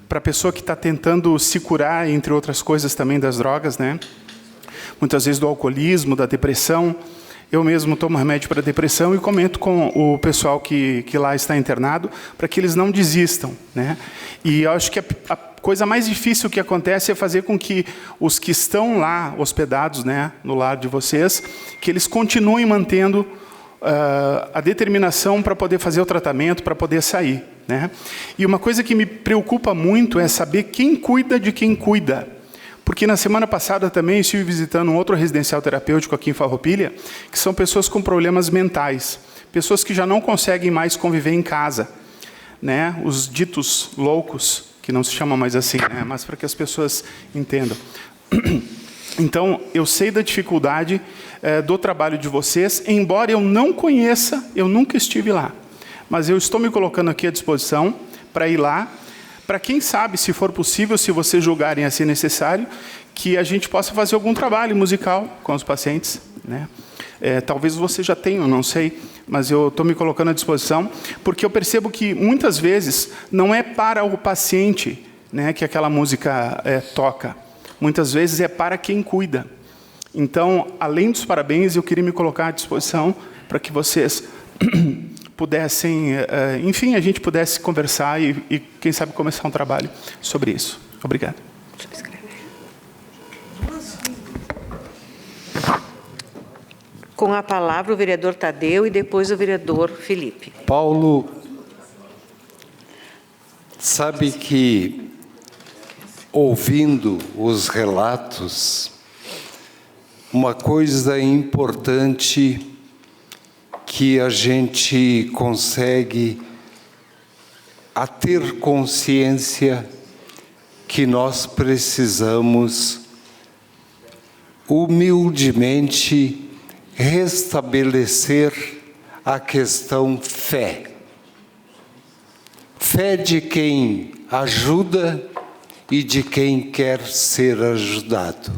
para a pessoa que está tentando se curar, entre outras coisas também das drogas, né? Muitas vezes do alcoolismo, da depressão. Eu mesmo tomo remédio para depressão e comento com o pessoal que lá está internado para que eles não desistam, né? E eu acho que a coisa mais difícil que acontece é fazer com que os que estão lá hospedados, né, no lar de vocês, que eles continuem mantendo a determinação para poder fazer o tratamento, para poder sair, né? E uma coisa que me preocupa muito é saber quem cuida de quem cuida. Porque na semana passada também estive visitando um outro residencial terapêutico aqui em Farroupilha, que são pessoas com problemas mentais, pessoas que já não conseguem mais conviver em casa, né? Os ditos loucos, que não se chamam mais assim, né? Mas para que as pessoas entendam. Então, eu sei da dificuldade do trabalho de vocês, embora eu não conheça, eu nunca estive lá. Mas eu estou me colocando aqui à disposição para ir lá, para quem sabe, se for possível, se vocês julgarem assim necessário, que a gente possa fazer algum trabalho musical com os pacientes, né? Talvez você já tenha, não sei, mas eu estou me colocando à disposição, porque eu percebo que muitas vezes não é para o paciente, né, que aquela música toca. Muitas vezes é para quem cuida. Então, além dos parabéns, eu queria me colocar à disposição para que vocês pudessem, enfim, a gente pudesse conversar e, quem sabe, começar um trabalho sobre isso. Obrigado. Com a palavra o vereador Tadeu e depois o vereador Felipe. Paulo, sabe que, ouvindo os relatos, uma coisa importante que a gente consegue a ter consciência que nós precisamos humildemente restabelecer a questão fé. Fé de quem ajuda e de quem quer ser ajudado.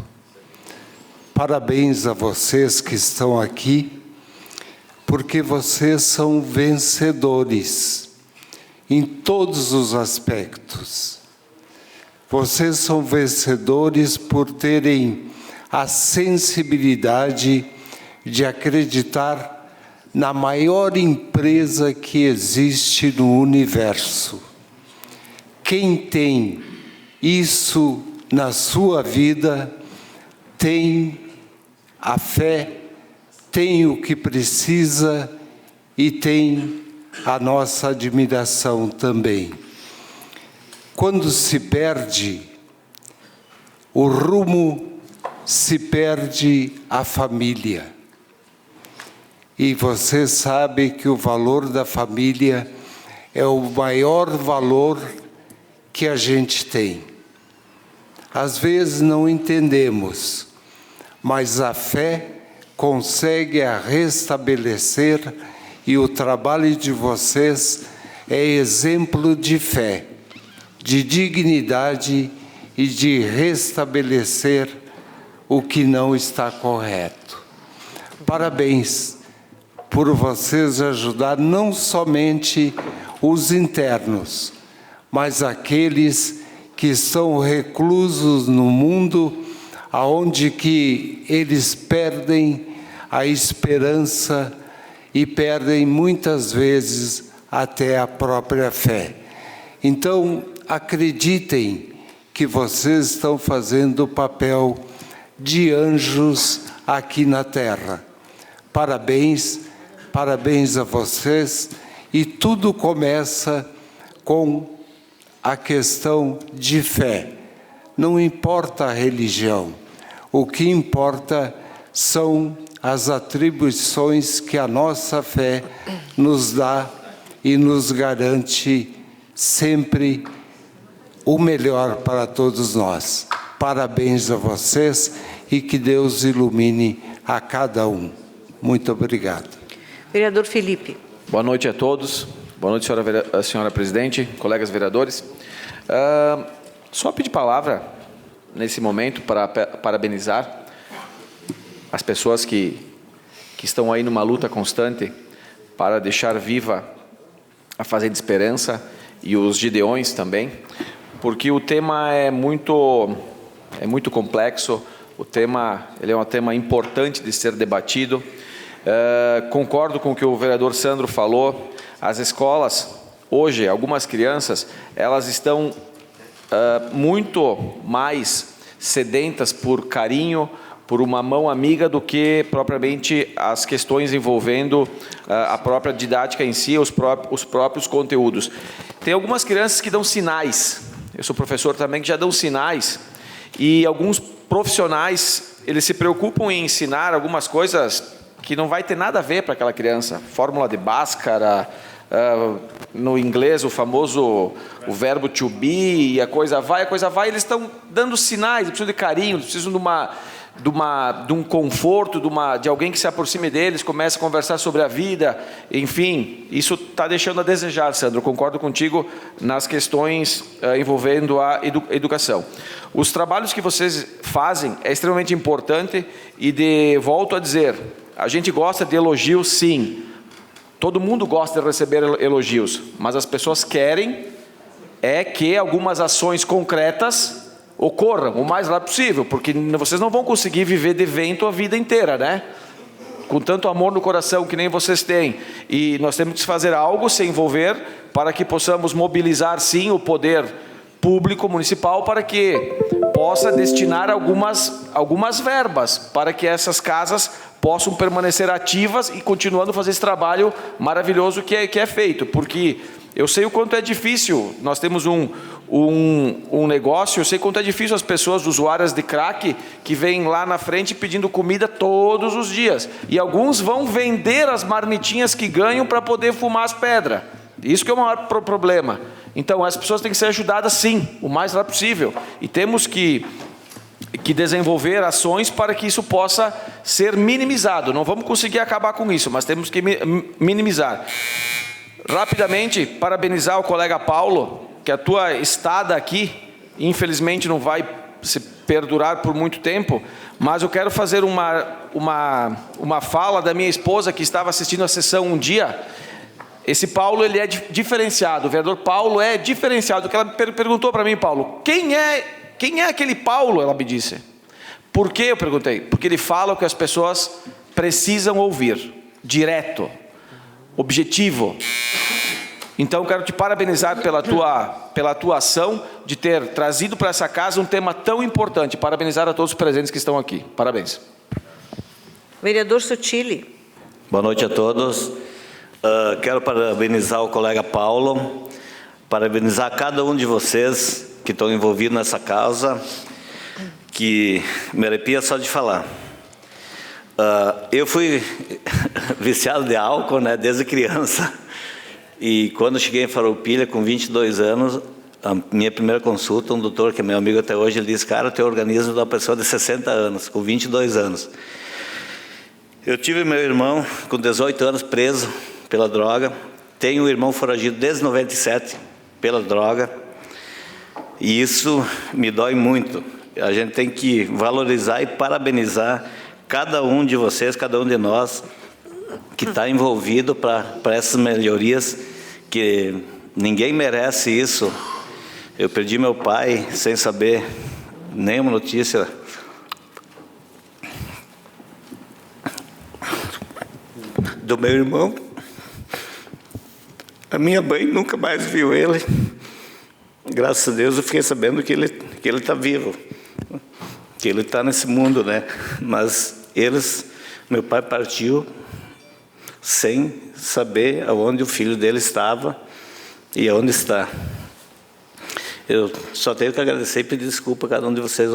Parabéns a vocês que estão aqui, porque vocês são vencedores em todos os aspectos. Vocês são vencedores por terem a sensibilidade de acreditar na maior empresa que existe no universo. Quem tem isso na sua vida tem a fé, tem o que precisa e tem a nossa admiração também. Quando se perde o rumo, se perde a família. E você sabe que o valor da família é o maior valor que a gente tem. Às vezes não entendemos, mas a fé consegue a restabelecer e o trabalho de vocês é exemplo de fé, de dignidade e de restabelecer o que não está correto. Parabéns por vocês ajudar não somente os internos, mas aqueles que estão reclusos no mundo, aonde que eles perdem a esperança e perdem muitas vezes até a própria fé. Então, acreditem que vocês estão fazendo o papel de anjos aqui na terra. Parabéns, parabéns a vocês, e tudo começa com a questão de fé. Não importa a religião, o que importa são as atribuições que a nossa fé nos dá e nos garante sempre o melhor para todos nós. Parabéns a vocês e que Deus ilumine a cada um. Muito obrigado. Vereador Felipe. Boa noite a todos. Boa noite, senhora presidente, colegas vereadores. Só pedir palavra nesse momento para parabenizar as pessoas que estão aí numa luta constante para deixar viva a Fazenda Esperança e os Gideões também, porque o tema é muito complexo, o tema ele é um tema importante de ser debatido. Concordo com o que o vereador Sandro falou. As escolas, hoje, algumas crianças, elas estão muito mais sedentas por carinho, por uma mão amiga, do que propriamente as questões envolvendo a própria didática em si, os próprios conteúdos. Tem algumas crianças que dão sinais, eu sou professor também, que já dão sinais, e alguns profissionais, eles se preocupam em ensinar algumas coisas que não vai ter nada a ver para aquela criança. Fórmula de Bhaskara, no inglês o famoso o verbo to be, e a coisa vai, eles estão dando sinais, eles precisam de carinho, eles precisam de um conforto, de alguém que se aproxime deles, comece a conversar sobre a vida, enfim, isso está deixando a desejar, Sandro. Eu concordo contigo nas questões envolvendo a educação. Os trabalhos que vocês fazem é extremamente importante e volto a dizer, a gente gosta de elogios, sim. Todo mundo gosta de receber elogios, mas as pessoas querem que algumas ações concretas ocorram o mais rápido possível, porque vocês não vão conseguir viver de vento a vida inteira, né? Com tanto amor no coração que nem vocês têm. E nós temos que fazer algo, se envolver, para que possamos mobilizar, sim, o poder público municipal para que possa destinar algumas verbas para que essas casas possam permanecer ativas e continuando a fazer esse trabalho maravilhoso que é feito, porque eu sei o quanto é difícil. Nós temos um negócio, eu sei quanto é difícil as pessoas usuárias de crack que vêm lá na frente pedindo comida todos os dias. E alguns vão vender as marmitinhas que ganham para poder fumar as pedras. Isso que é o maior problema. Então, as pessoas têm que ser ajudadas, sim, o mais rápido possível. E temos que desenvolver ações para que isso possa ser minimizado. Não vamos conseguir acabar com isso, mas temos que minimizar. Rapidamente, parabenizar o colega Paulo, que a tua estada aqui, infelizmente, não vai se perdurar por muito tempo, mas eu quero fazer uma fala da minha esposa, que estava assistindo a sessão um dia. Esse Paulo, ele é diferenciado, o vereador Paulo é diferenciado. O que ela perguntou para mim, Paulo, quem é aquele Paulo? Ela me disse. Por quê? Eu perguntei. Porque ele fala o que as pessoas precisam ouvir, direto, objetivo. Então, quero te parabenizar pela tua ação de ter trazido para essa casa um tema tão importante. Parabenizar a todos os presentes que estão aqui. Parabéns. Vereador Sutili. Boa noite a todos. Quero parabenizar o colega Paulo, parabenizar cada um de vocês que estão envolvidos nessa causa, que me arrepia só de falar. Eu fui viciado de álcool, né, desde criança. E quando cheguei em Farroupilha, com 22 anos, a minha primeira consulta, um doutor que é meu amigo até hoje, ele disse, cara, teu organismo é de uma pessoa de 60 anos, com 22 anos. Eu tive meu irmão com 18 anos preso pela droga, tenho um irmão foragido desde 97 pela droga, e isso me dói muito. A gente tem que valorizar e parabenizar cada um de vocês, cada um de nós, que está envolvido para essas melhorias, que ninguém merece isso. Eu perdi meu pai sem saber nenhuma notícia. Do meu irmão. A minha mãe nunca mais viu ele. Graças a Deus eu fiquei sabendo que ele está vivo, que ele está nesse mundo, né? Mas meu pai partiu sem saber aonde o filho dele estava e aonde está. Eu só tenho que agradecer e pedir desculpa a cada um de vocês.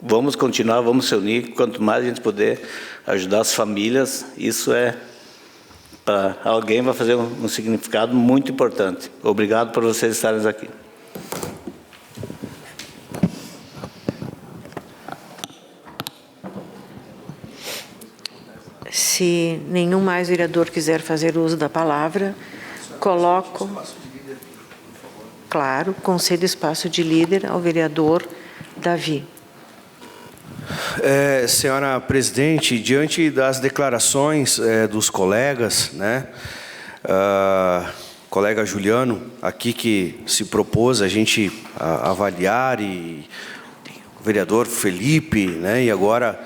Vamos continuar, vamos se unir. Quanto mais a gente puder ajudar as famílias, isso para alguém vai fazer um significado muito importante. Obrigado por vocês estarem aqui. Se nenhum mais vereador quiser fazer uso da palavra, coloco... Claro, concedo espaço de líder ao vereador Davi. Senhora presidente, diante das declarações dos colegas, né, colega Juliano, aqui que se propôs a gente avaliar, e o vereador Felipe, né, e agora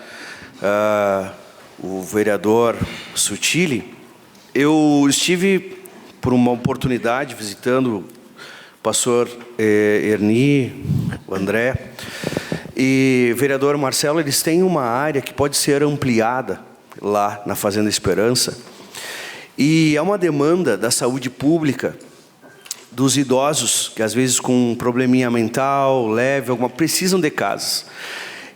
o vereador Sutili, eu estive por uma oportunidade visitando o pastor Erni, o André, e vereador Marcelo, eles têm uma área que pode ser ampliada lá na Fazenda Esperança, e é uma demanda da saúde pública dos idosos, que às vezes com um probleminha mental leve, precisam de casas.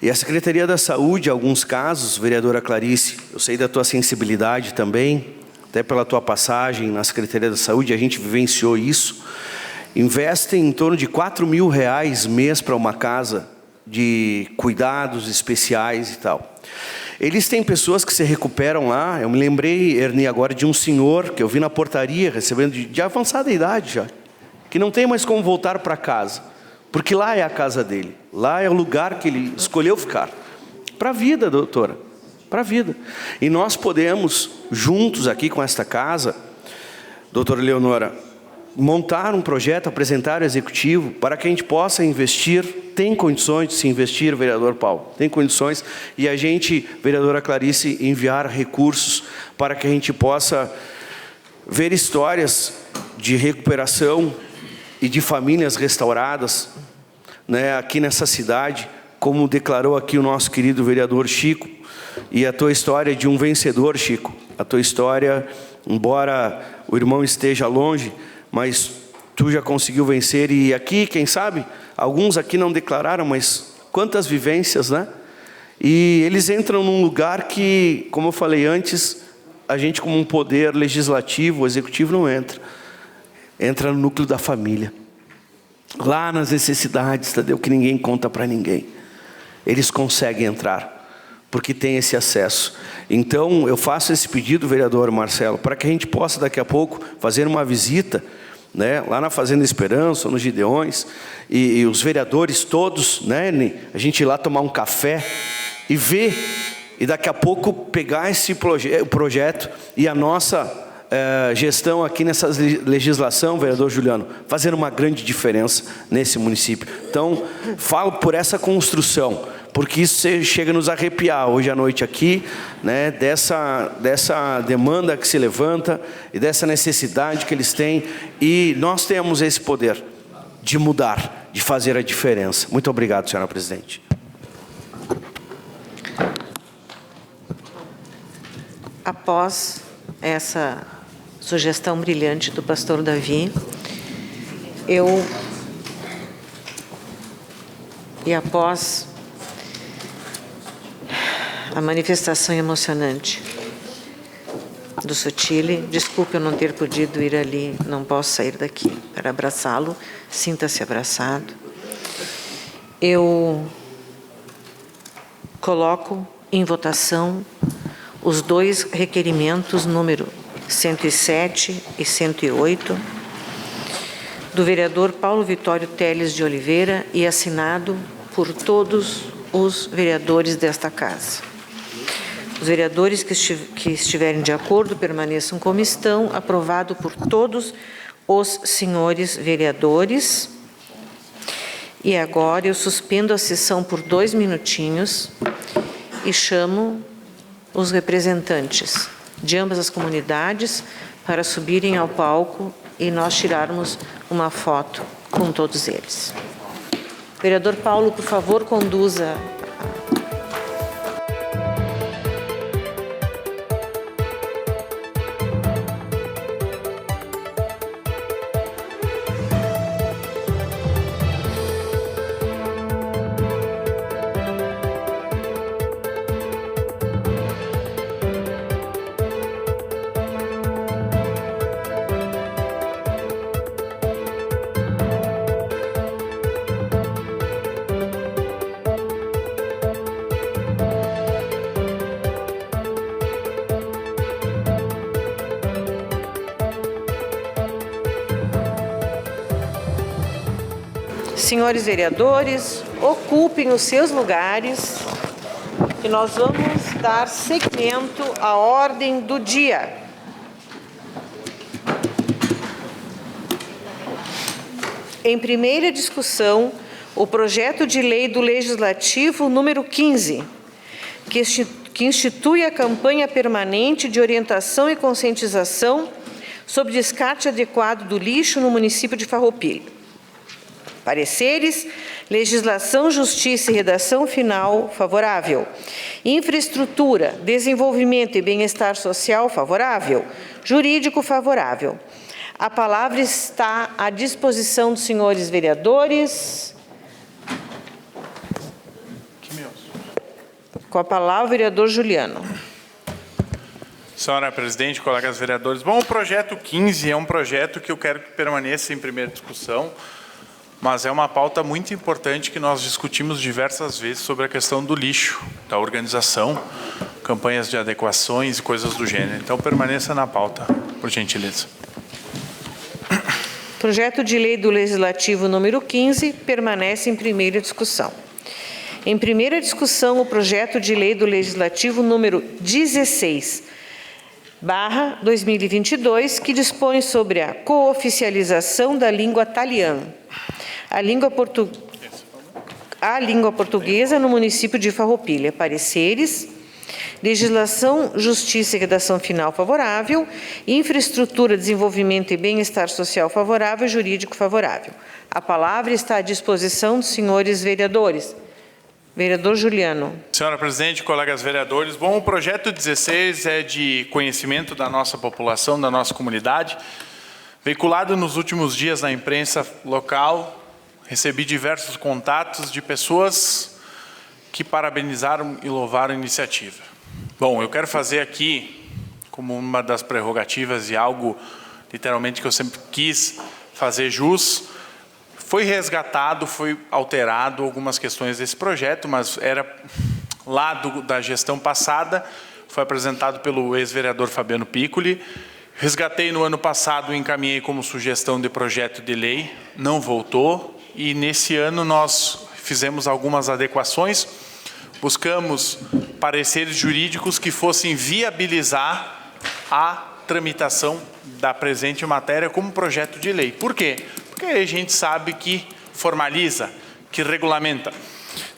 E a Secretaria da Saúde, em alguns casos, vereadora Clarice, eu sei da tua sensibilidade também, até pela tua passagem na Secretaria da Saúde, a gente vivenciou isso, investem em torno de R$4.000 mês para uma casa de cuidados especiais e tal. Eles têm pessoas que se recuperam lá. Eu me lembrei, Ernie, agora de um senhor que eu vi na portaria, recebendo de avançada idade já, que não tem mais como voltar para casa, porque lá é a casa dele, lá é o lugar que ele escolheu ficar. Para a vida, doutora, para a vida. E nós podemos, juntos aqui com esta casa, doutora Leonora, montar um projeto, apresentar ao executivo, para que a gente possa investir. Tem condições de se investir, vereador Paulo, tem condições, e a gente, vereadora Clarice, enviar recursos para que a gente possa ver histórias de recuperação e de famílias restauradas, né, aqui nessa cidade, como declarou aqui o nosso querido vereador Chico. E a tua história de um vencedor, Chico, a tua história, embora o irmão esteja longe, mas tu já conseguiu vencer. E aqui, quem sabe, alguns aqui não declararam, mas quantas vivências, né? E eles entram num lugar que, como eu falei antes, a gente como um poder legislativo, executivo, não entra. Entra no núcleo da família. Lá nas necessidades, entendeu? Que ninguém conta para ninguém. Eles conseguem entrar, porque tem esse acesso. Então, eu faço esse pedido, vereador Marcelo, para que a gente possa daqui a pouco fazer uma visita, né, lá na Fazenda Esperança, nos Gideões, e os vereadores todos, né, a gente ir lá tomar um café e ver, e daqui a pouco pegar esse projeto e a nossa gestão aqui nessa legislação, vereador Juliano, fazer uma grande diferença nesse município. Então, falo por essa construção, porque isso chega a nos arrepiar hoje à noite aqui, né, dessa demanda que se levanta e dessa necessidade que eles têm, e nós temos esse poder de mudar, de fazer a diferença. Muito obrigado, senhora presidente. Após essa sugestão brilhante do pastor Davi, e após a manifestação emocionante do Sotile, desculpe eu não ter podido ir ali, não posso sair daqui para abraçá-lo, sinta-se abraçado. Eu coloco em votação os dois requerimentos, número 107 e 108, do vereador Paulo Vitório Teles de Oliveira e assinado por todos os vereadores desta casa. Os vereadores que estiverem de acordo permaneçam como estão, aprovado por todos os senhores vereadores. E agora eu suspendo a sessão por 2 minutinhos e chamo os representantes de ambas as comunidades para subirem ao palco e nós tirarmos uma foto com todos eles. Vereador Paulo, por favor, conduza. Senhores vereadores, ocupem os seus lugares, que nós vamos dar seguimento à ordem do dia. Em primeira discussão, o projeto de lei do Legislativo número 15, que institui a campanha permanente de orientação e conscientização sobre descarte adequado do lixo no município de Farroupilha. Pareceres: legislação, justiça e redação final, favorável. Infraestrutura, desenvolvimento e bem-estar social, favorável. Jurídico, favorável. A palavra está à disposição dos senhores vereadores. Com a palavra, o vereador Juliano. Senhora presidente, colegas vereadores. Bom, o projeto 15 é um projeto que eu quero que permaneça em primeira discussão, mas é uma pauta muito importante que nós discutimos diversas vezes sobre a questão do lixo, da organização, campanhas de adequações e coisas do gênero. Então, permaneça na pauta, por gentileza. Projeto de lei do Legislativo número 15 permanece em primeira discussão. Em primeira discussão, o projeto de lei do Legislativo número 16/2022, que dispõe sobre a cooficialização da língua italiana, a língua portuguesa no município de Farroupilha. Pareceres: legislação, justiça e redação final favorável, infraestrutura, desenvolvimento e bem-estar social favorável, jurídico favorável. A palavra está à disposição dos senhores vereadores. Vereador Juliano. Senhora Presidente, colegas vereadores, bom, o projeto 16 é de conhecimento da nossa população, da nossa comunidade. Veiculado nos últimos dias na imprensa local, recebi diversos contatos de pessoas que parabenizaram e louvaram a iniciativa. Bom, eu quero fazer aqui, como uma das prerrogativas e algo, literalmente, que eu sempre quis fazer jus, foi resgatado, foi alterado algumas questões desse projeto, mas era lá da gestão passada, foi apresentado pelo ex-vereador Fabiano Piccoli. Resgatei no ano passado e encaminhei como sugestão de projeto de lei, não voltou, e nesse ano nós fizemos algumas adequações, buscamos pareceres jurídicos que fossem viabilizar a tramitação da presente matéria como projeto de lei. Por quê? Porque a gente sabe que formaliza, que regulamenta.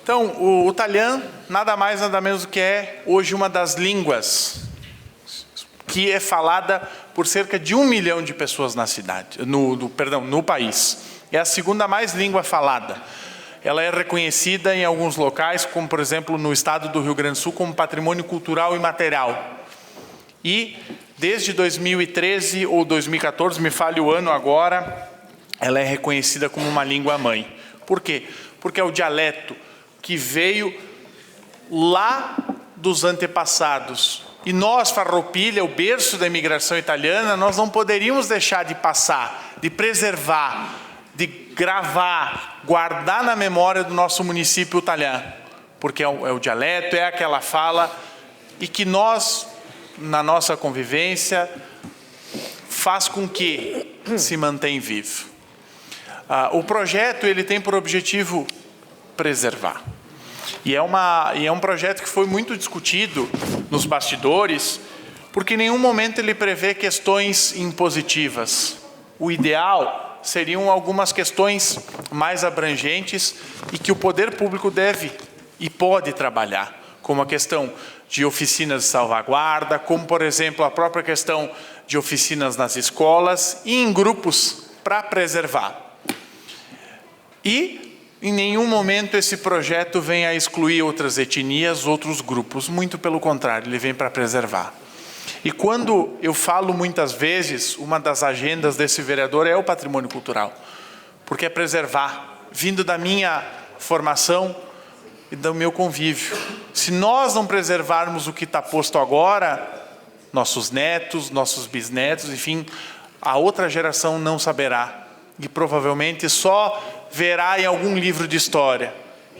Então, o italiano nada mais, nada menos do que é hoje uma das línguas que é falada por cerca de 1 milhão de pessoas na cidade, no país. É a segunda mais língua falada. Ela é reconhecida em alguns locais, como por exemplo no estado do Rio Grande do Sul, como patrimônio cultural imaterial. E desde 2013 ou 2014, me falha o ano agora, ela é reconhecida como uma língua mãe. Por quê? Porque é o dialeto que veio lá dos antepassados. E nós, Farroupilha, o berço da imigração italiana, nós não poderíamos deixar de passar, de preservar, de gravar, guardar na memória do nosso município italiano. Porque é o dialeto, é aquela fala, e que nós, na nossa convivência, faz com que se mantenha vivo. O projeto ele tem por objetivo preservar. E é um projeto que foi muito discutido nos bastidores, porque em nenhum momento ele prevê questões impositivas. O ideal seriam algumas questões mais abrangentes e que o poder público deve e pode trabalhar, como a questão de oficinas de salvaguarda, como, por exemplo, a própria questão de oficinas nas escolas e em grupos para preservar. E em nenhum momento esse projeto vem a excluir outras etnias, outros grupos, muito pelo contrário, ele vem para preservar. E quando eu falo muitas vezes, uma das agendas desse vereador é o patrimônio cultural, porque é preservar, vindo da minha formação e do meu convívio. Se nós não preservarmos o que está posto agora, nossos netos, nossos bisnetos, enfim, a outra geração não saberá. E provavelmente só verá em algum livro de história.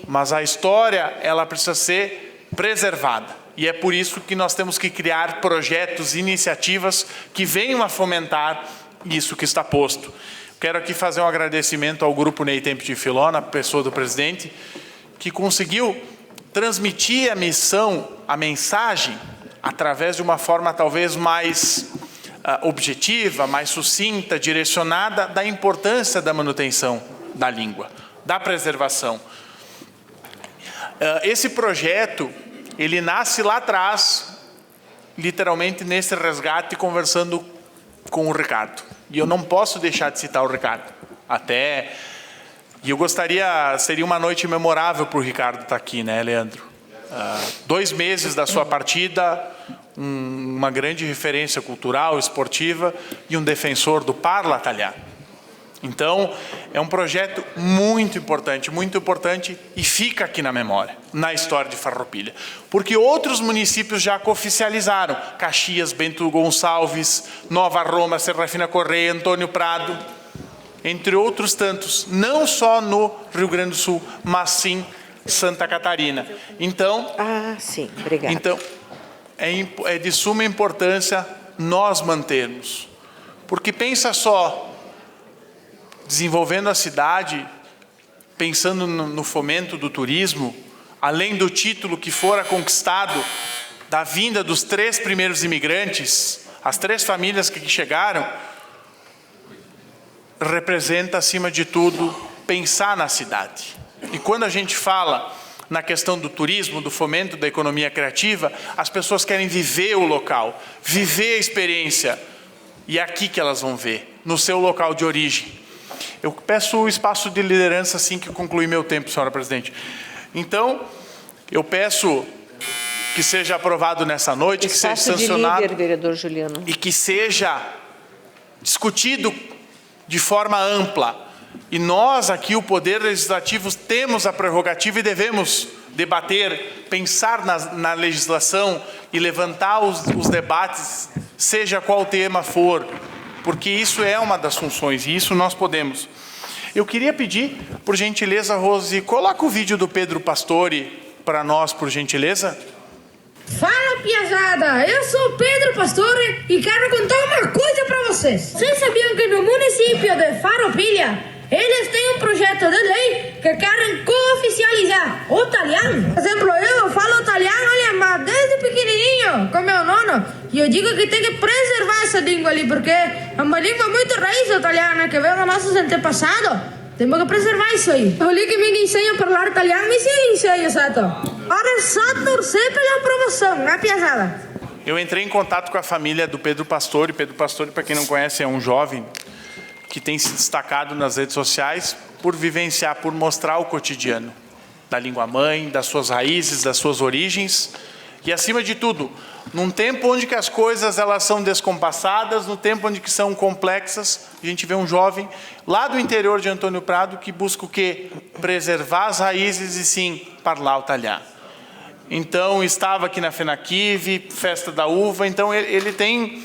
Mas a história, ela precisa ser preservada. E é por isso que nós temos que criar projetos, iniciativas que venham a fomentar isso que está posto. Quero aqui fazer um agradecimento ao Grupo Ney Tempo de Filó, na pessoa do presidente, que conseguiu transmitir a missão, a mensagem, através de uma forma talvez mais objetiva, mais sucinta, direcionada, da importância da manutenção da língua, da preservação. Esse projeto, ele nasce lá atrás, literalmente nesse resgate, conversando com o Ricardo. E eu não posso deixar de citar o Ricardo. E eu gostaria, seria uma noite memorável para o Ricardo estar aqui, né, Leandro? 2 meses da sua partida, uma grande referência cultural, esportiva e um defensor do parla italiano. Então, é um projeto muito importante e fica aqui na memória, na história de Farroupilha. Porque outros municípios já oficializaram, Caxias, Bento Gonçalves, Nova Roma, Serrafina Correia, Antônio Prado. entre outros tantos, não só no Rio Grande do Sul, mas sim Santa Catarina. Então, sim, obrigada. Então, é de suma importância nós mantermos. Porque pensa só, desenvolvendo a cidade, pensando no fomento do turismo, além do título que fora conquistado da vinda dos 3 primeiros imigrantes, as 3 famílias que chegaram, representa, acima de tudo, pensar na cidade. E quando a gente fala na questão do turismo, do fomento da economia criativa, as pessoas querem viver o local, viver a experiência. E é aqui que elas vão ver, no seu local de origem. Eu peço o espaço de liderança assim que eu concluir meu tempo, senhora presidente. Então, eu peço que seja aprovado nessa noite, que seja sancionado. De líder, vereador Juliano. E que seja discutido de forma ampla. E nós aqui, o Poder Legislativo, temos a prerrogativa e devemos debater, pensar na legislação e levantar os debates, seja qual tema for, porque isso é uma das funções e isso nós podemos. Eu queria pedir, por gentileza, Rose, coloca o vídeo do Pedro Pastore para nós, por gentileza. Fala, piazada! Eu sou o Pedro Pastore e quero contar uma coisa para vocês. Vocês sabiam que no município de Farroupilha eles têm um projeto de lei que querem cooficializar o italiano? Por exemplo, eu falo italiano, olha, mas desde pequenininho, com meu nono, e eu digo que tem que preservar essa língua ali, porque é uma língua muito raiz italiana, que veio dos nossos antepassados. Temos que preservar isso aí. Eu li que me ensina a falar italiano, me ensina, certo? Agora é só torcer pela aprovação, né, piazada? Eu entrei em contato com a família do Pedro Pastore. Pedro Pastore, para quem não conhece, é um jovem que tem se destacado nas redes sociais por vivenciar, por mostrar o cotidiano da língua mãe, das suas raízes, das suas origens e, acima de tudo, num tempo onde que as coisas elas são descompassadas, no tempo onde que são complexas, a gente vê um jovem lá do interior de Antônio Prado que busca o quê? Preservar as raízes e sim, falar o italiano. Então, estava aqui na FENAQUIV, Festa da Uva, então ele tem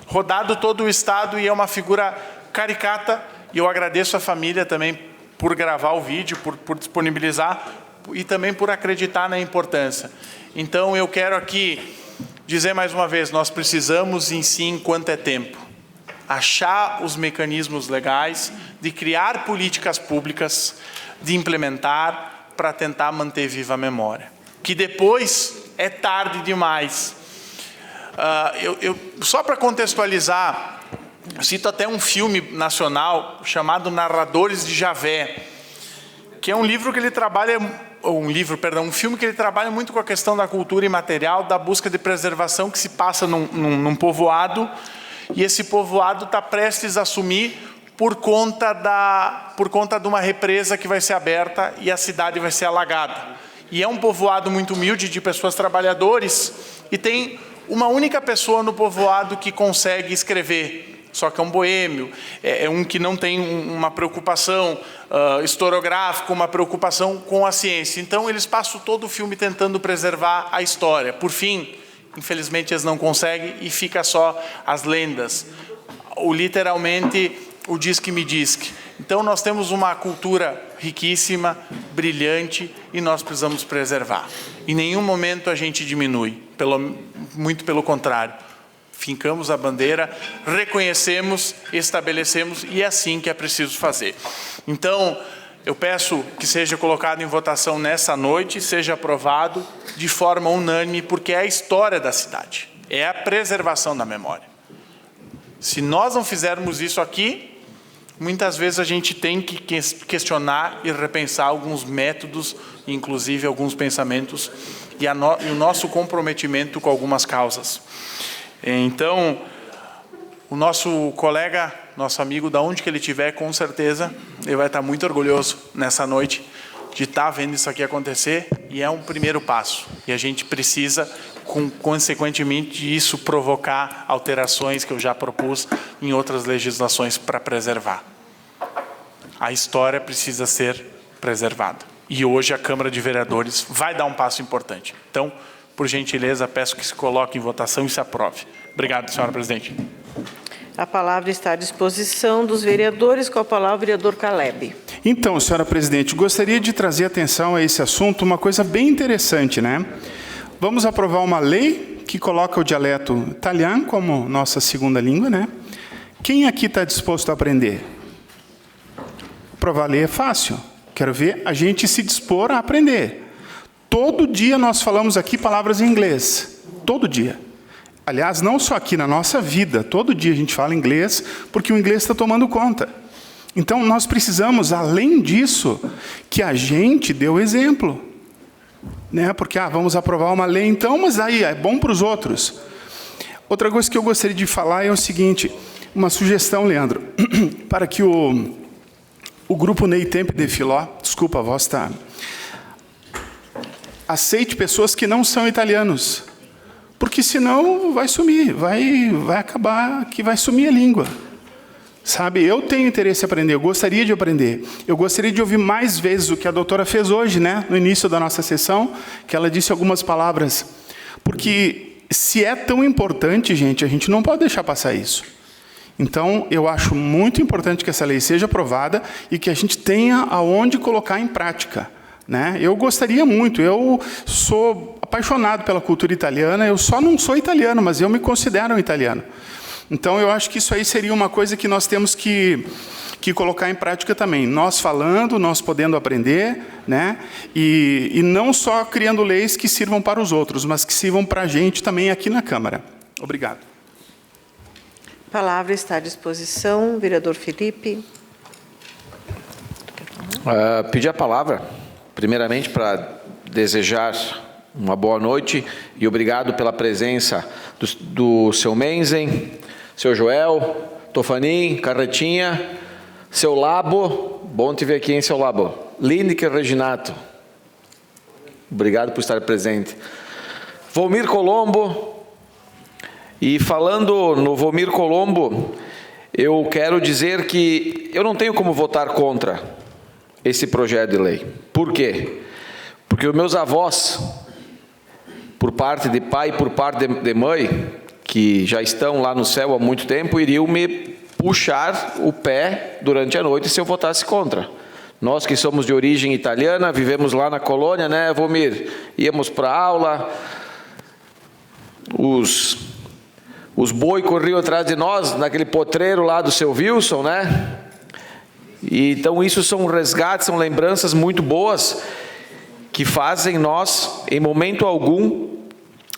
rodado todo o estado e é uma figura caricata, e eu agradeço a família também por gravar o vídeo, por disponibilizar e também por acreditar na importância. Então eu quero aqui dizer mais uma vez, nós precisamos em si, enquanto é tempo, achar os mecanismos legais de criar políticas públicas, de implementar para tentar manter viva a memória. Que depois é tarde demais. Só para contextualizar, eu cito até um filme nacional chamado Narradores de Javé, que é um livro que ele trabalha, um filme que ele trabalha muito com a questão da cultura imaterial, da busca de preservação que se passa num povoado, e esse povoado está prestes a assumir por conta de uma represa que vai ser aberta e a cidade vai ser alagada. E é um povoado muito humilde de pessoas trabalhadores e tem uma única pessoa no povoado que consegue escrever. Só que é um boêmio, é um que não tem uma preocupação historiográfica, uma preocupação com a ciência. Então, eles passam todo o filme tentando preservar a história. Por fim, infelizmente, eles não conseguem e fica só as lendas. Ou, literalmente, o diz que me diz que. Então, nós temos uma cultura riquíssima, brilhante, e nós precisamos preservar. Em nenhum momento a gente diminui, muito pelo contrário. Fincamos a bandeira, reconhecemos, estabelecemos e é assim que é preciso fazer. Então, eu peço que seja colocado em votação nessa noite, seja aprovado de forma unânime, porque é a história da cidade, é a preservação da memória. Se nós não fizermos isso aqui, muitas vezes a gente tem que questionar e repensar alguns métodos, inclusive alguns pensamentos e o nosso comprometimento com algumas causas. Então, o nosso colega, nosso amigo, da onde que ele estiver, com certeza, ele vai estar muito orgulhoso nessa noite de estar vendo isso aqui acontecer, e é um primeiro passo. E a gente precisa, consequentemente, isso provocar alterações que eu já propus em outras legislações para preservar. A história precisa ser preservada. E hoje a Câmara de Vereadores vai dar um passo importante. Então, por gentileza, peço que se coloque em votação e se aprove. Obrigado, senhora presidente. A palavra está à disposição dos vereadores. Com a palavra, o vereador Caleb. Então, senhora presidente, gostaria de trazer atenção a esse assunto, uma coisa bem interessante, né? Vamos aprovar uma lei que coloca o dialeto italiano como nossa segunda língua, né? Quem aqui está disposto a aprender? Aprovar a lei é fácil. Quero ver a gente se dispor a aprender. Todo dia nós falamos aqui palavras em inglês. Todo dia. Aliás, não só aqui, na nossa vida. Todo dia a gente fala inglês, porque o inglês está tomando conta. Então, nós precisamos, além disso, que a gente dê o exemplo. Né? Porque, vamos aprovar uma lei então, mas aí é bom para os outros. Outra coisa que eu gostaria de falar é o seguinte, uma sugestão, Leandro, para que o grupo Ney Tempe de Filó, desculpa, a voz está... aceite pessoas que não são italianos. Porque senão vai sumir, vai acabar que vai sumir a língua. Sabe, eu tenho interesse em aprender, eu gostaria de aprender. Eu gostaria de ouvir mais vezes o que a doutora fez hoje, né, no início da nossa sessão, que ela disse algumas palavras. Porque se é tão importante, gente, a gente não pode deixar passar isso. Então, eu acho muito importante que essa lei seja aprovada e que a gente tenha aonde colocar em prática. Né? Eu gostaria muito, eu sou apaixonado pela cultura italiana, eu só não sou italiano, mas eu me considero um italiano. Então, eu acho que isso aí seria uma coisa que nós temos que colocar em prática também. Nós falando, nós podendo aprender, né? E não só criando leis que sirvam para os outros, mas que sirvam para a gente também aqui na Câmara. Obrigado. A palavra está à disposição, vereador Felipe. Pedir a palavra, primeiramente, para desejar uma boa noite e obrigado pela presença do seu Menzen, seu Joel, Tofanin, Carretinha, seu Labo, bom te ver aqui, hein, seu Labo, Lineker Reginato, obrigado por estar presente, Volmir Colombo, e falando no Volmir Colombo, eu quero dizer que eu não tenho como votar contra esse projeto de lei. Por quê? Porque os meus avós, por parte de pai e por parte de mãe, que já estão lá no céu há muito tempo, iriam me puxar o pé durante a noite se eu votasse contra. Nós que somos de origem italiana, vivemos lá na colônia, né, Volmir? Íamos para a aula, os boi corriam atrás de nós, naquele potreiro lá do seu Wilson, né? E, então isso são resgates, são lembranças muito boas, que fazem nós, em momento algum,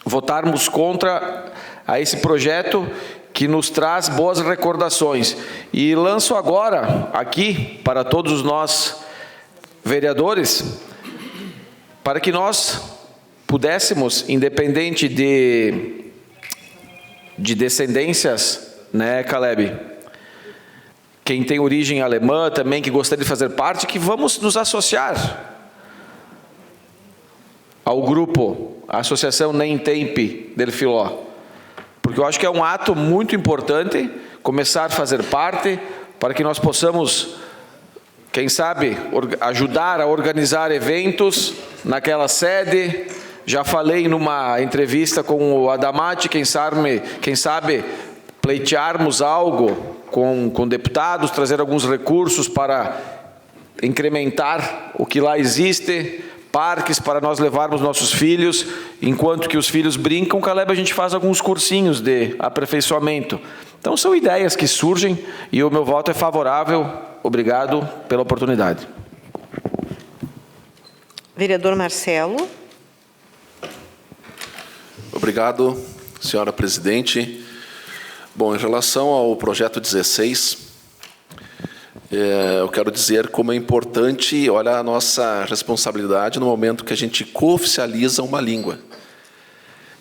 votarmos contra a esse projeto que nos traz boas recordações. E lanço agora aqui para todos nós vereadores, para que nós pudéssemos, independente de descendências, né, Caleb? Quem tem origem alemã também, que gostaria de fazer parte, que vamos nos associar ao grupo, a Associação Ney Tempe del Filó, porque eu acho que é um ato muito importante começar a fazer parte, para que nós possamos, quem sabe, ajudar a organizar eventos naquela sede. Já falei numa entrevista com o Adamati, quem sabe pleitearmos algo com deputados, trazer alguns recursos para incrementar o que lá existe, parques para nós levarmos nossos filhos, enquanto que os filhos brincam, Caleb, a gente faz alguns cursinhos de aperfeiçoamento. Então são ideias que surgem e o meu voto é favorável. Obrigado pela oportunidade. Vereador Marcelo. Obrigado, senhora presidente. Bom, em relação ao projeto 16, eu quero dizer como é importante, olha a nossa responsabilidade no momento que a gente cooficializa uma língua.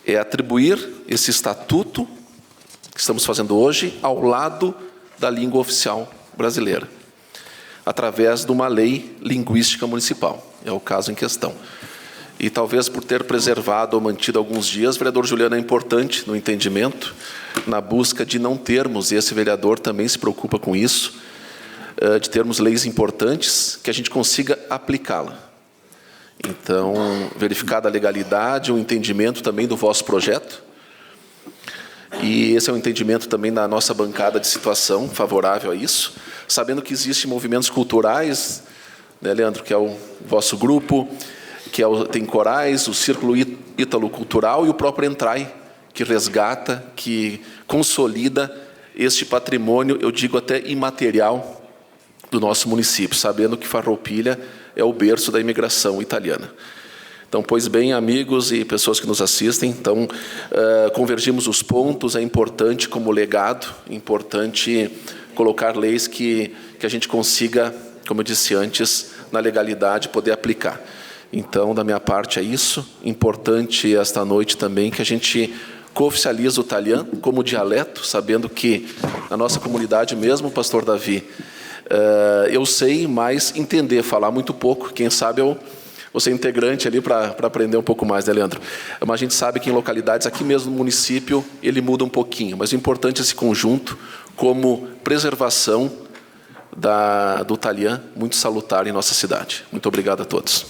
É atribuir esse estatuto que estamos fazendo hoje ao lado da língua oficial brasileira, através de uma lei linguística municipal. É o caso em questão. E talvez por ter preservado ou mantido alguns dias, o vereador Juliano é importante no entendimento, na busca de não termos, e esse vereador também se preocupa com isso, de termos leis importantes, que a gente consiga aplicá-la. Então, verificada a legalidade, o entendimento também do vosso projeto, E esse é um entendimento também da nossa bancada de situação favorável a isso, sabendo que existem movimentos culturais, né, Leandro, que é o vosso grupo, que tem corais, o Círculo Ítalo Cultural e o próprio Entrai, que resgata, que consolida este patrimônio, eu digo até imaterial, do nosso município, sabendo que Farroupilha é o berço da imigração italiana. Então, pois bem, amigos e pessoas que nos assistem, então, convergimos os pontos, é importante como legado, importante colocar leis que a gente consiga, como eu disse antes, na legalidade, poder aplicar. Então, da minha parte é isso. Importante esta noite também que a gente cooficializa o italiano como dialeto, sabendo que na nossa comunidade mesmo, pastor Davi, eu sei, mas entender, falar muito pouco. Quem sabe eu vou ser integrante ali para aprender um pouco mais, né, Leandro? Mas a gente sabe que em localidades, aqui mesmo no município, ele muda um pouquinho. Mas o importante é esse conjunto como preservação do italiano, muito salutar em nossa cidade. Muito obrigado a todos.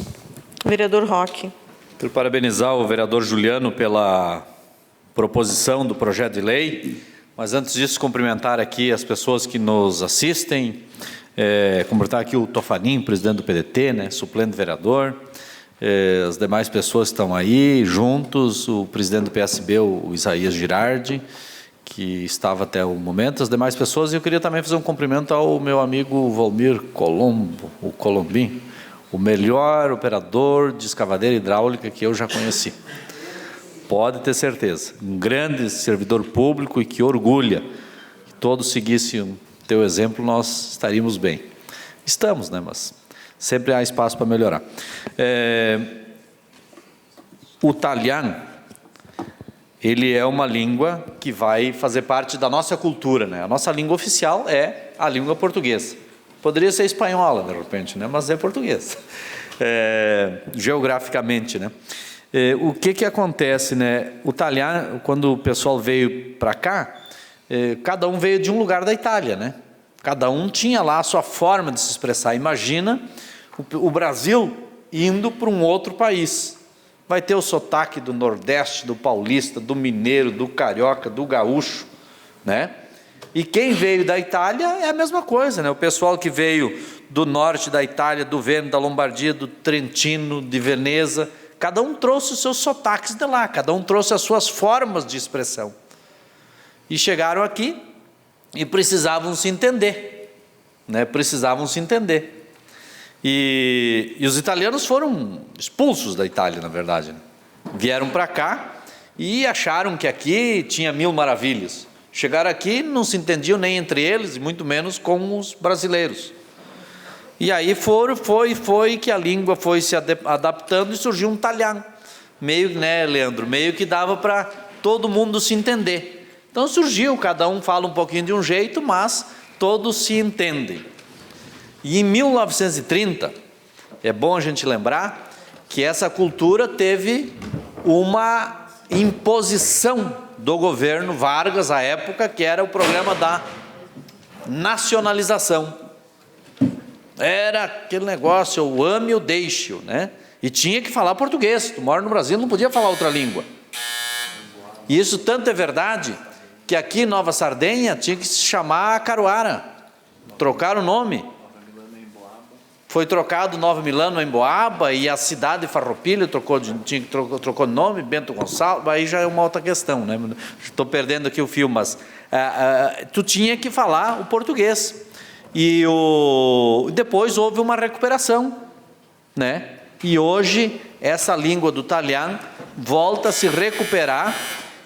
Vereador Roque. Quero parabenizar o vereador Juliano pela proposição do projeto de lei, mas antes disso cumprimentar aqui as pessoas que nos assistem, cumprimentar aqui o Tofanin, presidente do PDT, né, suplente vereador, as demais pessoas que estão aí juntos, o presidente do PSB, o Isaías Girardi, que estava até o momento, as demais pessoas, e eu queria também fazer um cumprimento ao meu amigo Valmir Colombo, o Colombim, o melhor operador de escavadeira hidráulica que eu já conheci. Pode ter certeza. Um grande servidor público e que orgulha. Que todos seguissem o teu exemplo, nós estaríamos bem. Estamos, né? Mas sempre há espaço para melhorar. O italiano, ele é uma língua que vai fazer parte da nossa cultura, né? A nossa língua oficial é a língua portuguesa. Poderia ser espanhola, de repente, né? Mas é português, geograficamente, né? O que acontece, né? O italiano, quando o pessoal veio para cá, cada um veio de um lugar da Itália, né? Cada um tinha lá a sua forma de se expressar. Imagina o Brasil indo para um outro país. Vai ter o sotaque do Nordeste, do paulista, do mineiro, do carioca, do gaúcho, né? E quem veio da Itália é a mesma coisa, né? O pessoal que veio do norte da Itália, do Vêneto, da Lombardia, do Trentino, de Veneza, cada um trouxe os seus sotaques de lá, cada um trouxe as suas formas de expressão. E chegaram aqui e precisavam se entender, né? Precisavam se entender. E os italianos foram expulsos da Itália, na verdade, né? Vieram para cá e acharam que aqui tinha mil maravilhas. Chegaram aqui, não se entendiam nem entre eles, e muito menos com os brasileiros. E aí foi que a língua foi se adaptando e surgiu um italiano. Meio, né, Leandro? Meio que dava para todo mundo se entender. Então surgiu, cada um fala um pouquinho de um jeito, mas todos se entendem. E em 1930, é bom a gente lembrar que essa cultura teve uma imposição do governo Vargas, à época, que era o programa da nacionalização. Era aquele negócio, eu ame ou deixe-o, né? E tinha que falar português. Tu mora no Brasil, não podia falar outra língua. E isso tanto é verdade, que aqui em Nova Sardenha tinha que se chamar Caruara. Trocaram o nome. Foi trocado Nova Milano, Emboaba, e a cidade de Farroupilha trocou de nome, Bento Gonçalves, aí já é uma outra questão, né? Estou perdendo aqui o fio, mas tu tinha que falar o português. E depois houve uma recuperação, né? E hoje essa língua do italiano volta a se recuperar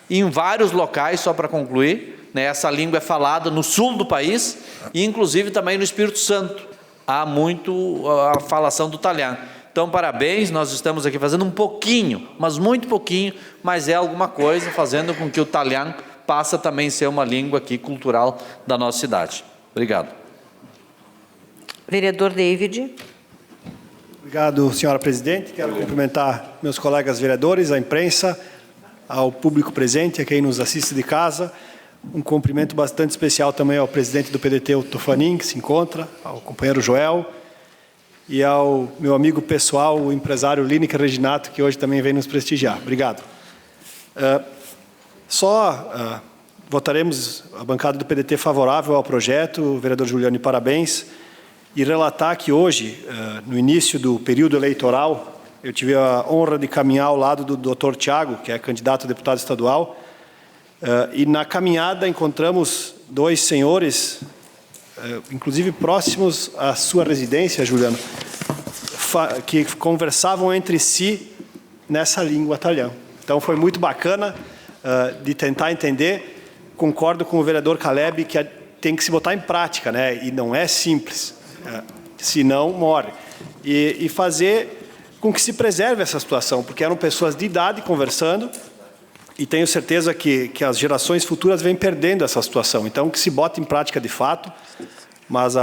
em vários locais, só para concluir, né? Essa língua é falada no sul do país e inclusive também no Espírito Santo. Há muito a falação do italiano. Então, parabéns, nós estamos aqui fazendo um pouquinho, mas muito pouquinho, mas é alguma coisa, fazendo com que o italiano passe a também ser uma língua aqui cultural da nossa cidade. Obrigado. Vereador David. Obrigado, senhora presidente. Quero cumprimentar meus colegas vereadores, a imprensa, ao público presente, a quem nos assiste de casa. Um cumprimento bastante especial também ao presidente do PDT, o Tofanin, que se encontra, ao companheiro Joel, e ao meu amigo pessoal, o empresário Lineker Reginato, que hoje também vem nos prestigiar. Obrigado. votaremos, a bancada do PDT, favorável ao projeto. Vereador Juliano, parabéns. E relatar que hoje, no início do período eleitoral, eu tive a honra de caminhar ao lado do Dr. Tiago, que é candidato a deputado estadual, e na caminhada encontramos dois senhores, inclusive próximos à sua residência, Juliano, que conversavam entre si nessa língua talhã. Então foi muito bacana de tentar entender. Concordo com o vereador Caleb que tem que se botar em prática, né? E não é simples, senão morre. E fazer com que se preserve essa situação, porque eram pessoas de idade conversando, e tenho certeza que as gerações futuras vêm perdendo essa situação. Então, que se bote em prática de fato. Mas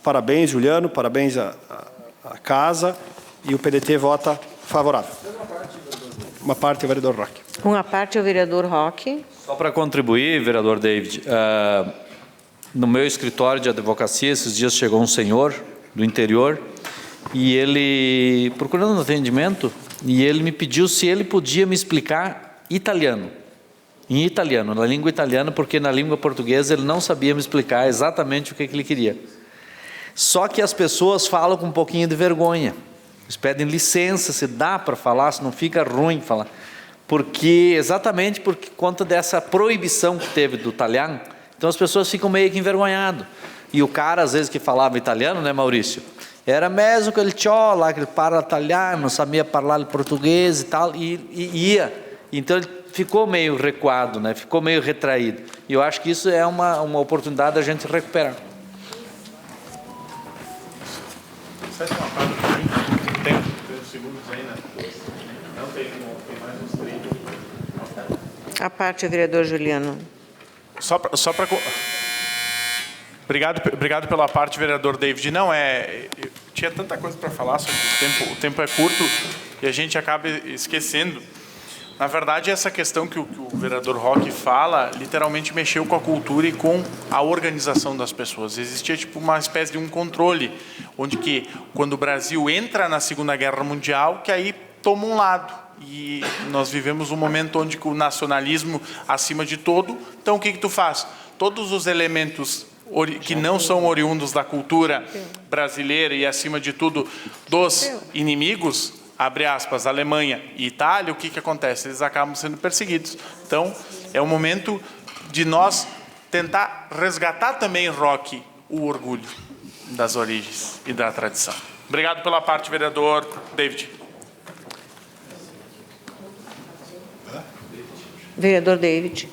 parabéns, Juliano, parabéns à casa, e o PDT vota favorável. Uma parte, o vereador Roque. Uma parte, o vereador Roque. Só para contribuir, vereador David, no meu escritório de advocacia, esses dias chegou um senhor do interior, e ele, procurando um atendimento, e ele me pediu se ele podia me explicar italiano, em italiano, na língua italiana, porque na língua portuguesa ele não sabia me explicar exatamente o que ele queria. Só que as pessoas falam com um pouquinho de vergonha, eles pedem licença, se dá para falar, se não fica ruim falar, exatamente por conta dessa proibição que teve do italiano, então as pessoas ficam meio que envergonhadas. E o cara, às vezes, que falava italiano, né, Maurício? Era mesmo que ele tinha lá, que ele parla italiano, não sabia falar português e tal, e ia. Então ele ficou meio recuado, né? Ficou meio retraído. E eu acho que isso é uma oportunidade da gente recuperar. Tem segundos aí, né? Não tem mais uns 30. A parte, o vereador Juliano. Só para... Obrigado pela parte, vereador David. Tinha tanta coisa para falar, só que o tempo é curto e a gente acaba esquecendo. Na verdade, essa questão que o vereador Roque fala, literalmente mexeu com a cultura e com a organização das pessoas. Existia tipo uma espécie de um controle, onde que quando o Brasil entra na Segunda Guerra Mundial, que aí toma um lado. E nós vivemos um momento onde o nacionalismo acima de todo. Então, o que tu faz? Todos os elementos que não são oriundos da cultura brasileira e, acima de tudo, dos inimigos, abre aspas, Alemanha e Itália, o que acontece? Eles acabam sendo perseguidos. Então, é o momento de nós tentar resgatar também, Roque, o orgulho das origens e da tradição. Obrigado pela parte, vereador David. Vereador David.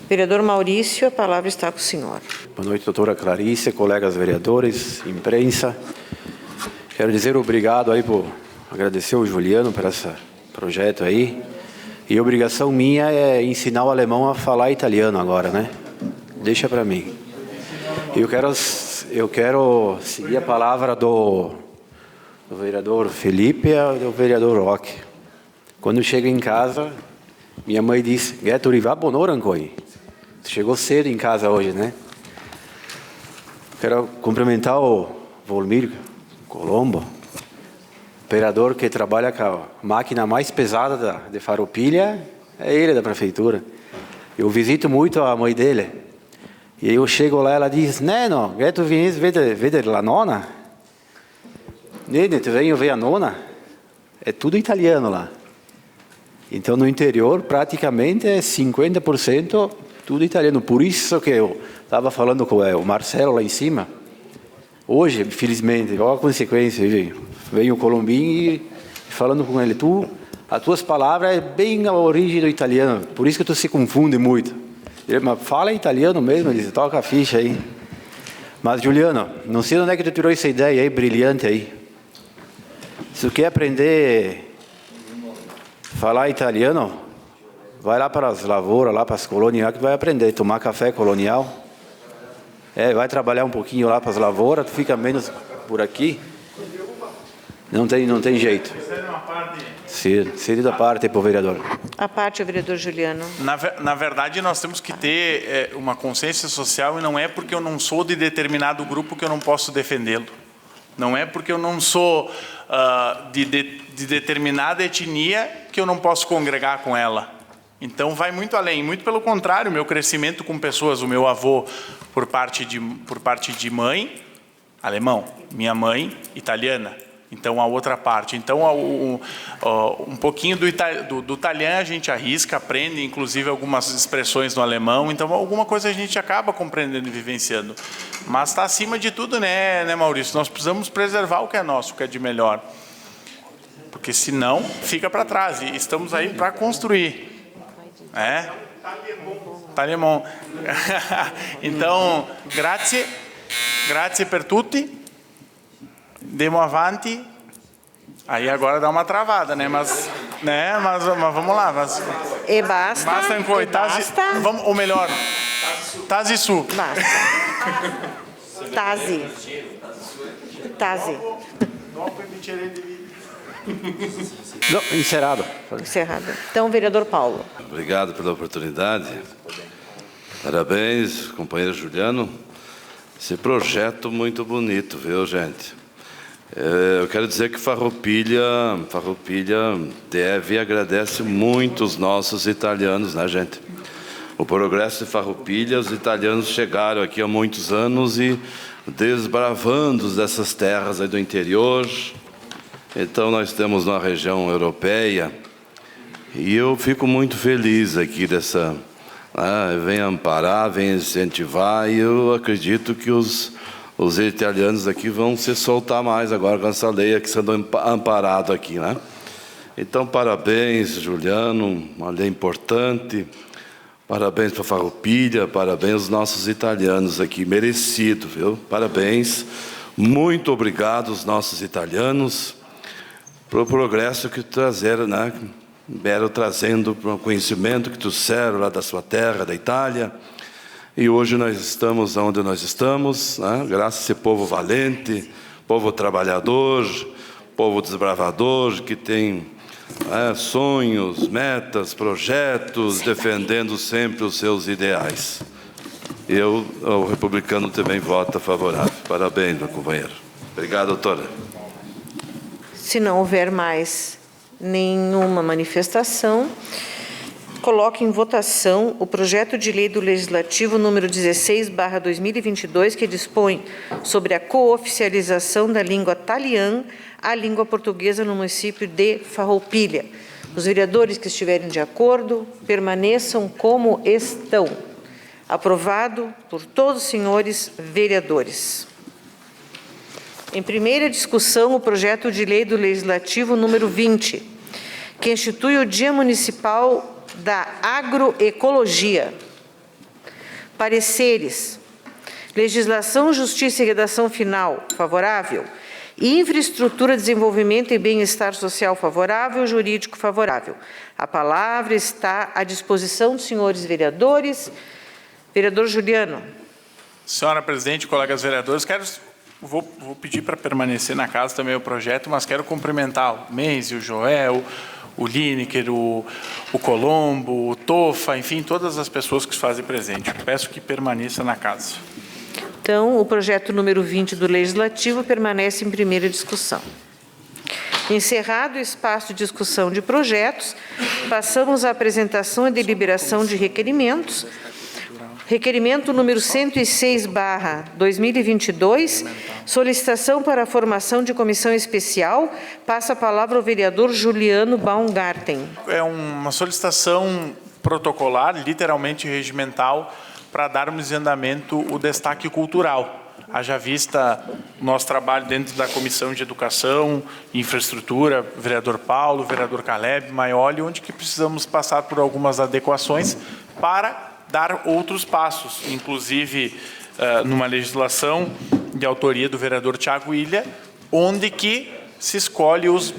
Vereador Maurício, a palavra está com o senhor. Boa noite, doutora Clarice, colegas vereadores, imprensa. Quero dizer obrigado aí por agradecer ao Juliano por esse projeto aí. E a obrigação minha é ensinar o alemão a falar italiano agora, né? Deixa para mim. Eu quero seguir a palavra do vereador Felipe e do vereador Roque. Quando eu chego em casa, minha mãe disse: "Gato, riva bonorancoi." Chegou cedo em casa hoje, né? Quero cumprimentar o Volmir Colombo, operador que trabalha com a máquina mais pesada de Farroupilha, é ele da prefeitura. Eu visito muito a mãe dele. E eu chego lá, ela diz: "Neno, tu vienes ver a nona?" "Nene, tu venho ver a nona?" É tudo italiano lá. Então, no interior, praticamente é 50% tudo italiano. Por isso que eu estava falando com o Marcelo lá em cima. Hoje, infelizmente, olha a consequência. Veio o Colombinho e falando com ele: as tuas palavras é bem a origem do italiano. Por isso que tu se confunde muito. Ele: "Mas fala italiano mesmo?" Ele diz: "Toca a ficha aí." Mas, Juliano, não sei de onde é que tu tirou essa ideia aí, brilhante aí. Se tu quer aprender falar italiano, vai lá para as lavouras, lá para as colônias, que vai aprender a tomar café colonial. Vai trabalhar um pouquinho lá para as lavouras, tu fica menos por aqui. Não tem jeito. Cede da parte para o vereador. A parte, o vereador Juliano. Na verdade, nós temos que ter uma consciência social, e não é porque eu não sou de determinado grupo que eu não posso defendê-lo. Não é porque eu não sou de determinada etnia que eu não posso congregar com ela. Então vai muito além, muito pelo contrário, o meu crescimento com pessoas, o meu avô por parte de mãe, alemão, minha mãe, italiana. Então, a outra parte. Então, um pouquinho do italiano a gente arrisca, aprende, inclusive, algumas expressões no alemão. Então, alguma coisa a gente acaba compreendendo e vivenciando. Mas está acima de tudo, né, Maurício? Nós precisamos preservar o que é nosso, o que é de melhor. Porque, senão, fica para trás. E estamos aí para construir. Tagliamon. Então, grazie per tutti. Demo avanti. Aí agora dá uma travada, né? Mas vamos lá. E basta. Basta ancora. Vamos, ou melhor, Tazi su. Basta. Tazi. Não, encerrado. Então, vereador Paulo. Obrigado pela oportunidade. Parabéns, companheiro Juliano. Esse projeto muito bonito, viu, gente? Eu quero dizer que Farroupilha deve e agradece muito os nossos italianos, né, gente? O progresso de Farroupilha, os italianos chegaram aqui há muitos anos e desbravando dessas terras aí do interior. Então, nós temos uma região europeia e eu fico muito feliz aqui dessa... vem amparar, vem incentivar e eu acredito que os italianos aqui vão se soltar mais agora com essa lei aqui sendo amparado aqui, né? Então, parabéns, Juliano, uma lei importante. Parabéns para Farroupilha, parabéns aos nossos italianos aqui, merecido, viu? Parabéns, muito obrigado aos nossos italianos pelo progresso que trazeram, né? Vieram trazendo para o conhecimento que trouxeram lá da sua terra, da Itália. E hoje nós estamos onde nós estamos, né? Graças a esse povo valente, povo trabalhador, povo desbravador, que tem sonhos, metas, projetos, defendendo sempre os seus ideais. O republicano também vota favorável. Parabéns, meu companheiro. Obrigado, doutora. Se não houver mais nenhuma manifestação, coloco em votação o projeto de lei do Legislativo número 16/2022, que dispõe sobre a cooficialização da língua taliã à língua portuguesa no município de Farroupilha. Os vereadores que estiverem de acordo, permaneçam como estão. Aprovado por todos os senhores vereadores. Em primeira discussão, o projeto de lei do Legislativo número 20, que institui o Dia Municipal da Agroecologia. Pareceres. Legislação, Justiça e Redação Final, favorável. Infraestrutura, Desenvolvimento e Bem-Estar Social, favorável. Jurídico, favorável. A palavra está à disposição dos senhores vereadores. Vereador Juliano. Senhora presidente, colegas vereadores, vou pedir para permanecer na casa também o projeto, mas quero cumprimentar o Menzi, o Joel, o Lineker, o Colombo, o Tofa, enfim, todas as pessoas que se fazem presente. Peço que permaneça na casa. Então, o projeto número 20 do Legislativo permanece em primeira discussão. Encerrado o espaço de discussão de projetos, passamos à apresentação e deliberação de requerimentos. Requerimento número 106/2022, solicitação para a formação de comissão especial. Passa a palavra ao vereador Juliano Baumgarten. É uma solicitação protocolar, literalmente regimental, para darmos andamento o destaque cultural. Haja vista o nosso trabalho dentro da Comissão de Educação, Infraestrutura, vereador Paulo, vereador Caleb, Maioli, onde que precisamos passar por algumas adequações para dar outros passos, inclusive numa legislação de autoria do vereador Tiago Ilha, onde que se escolhe os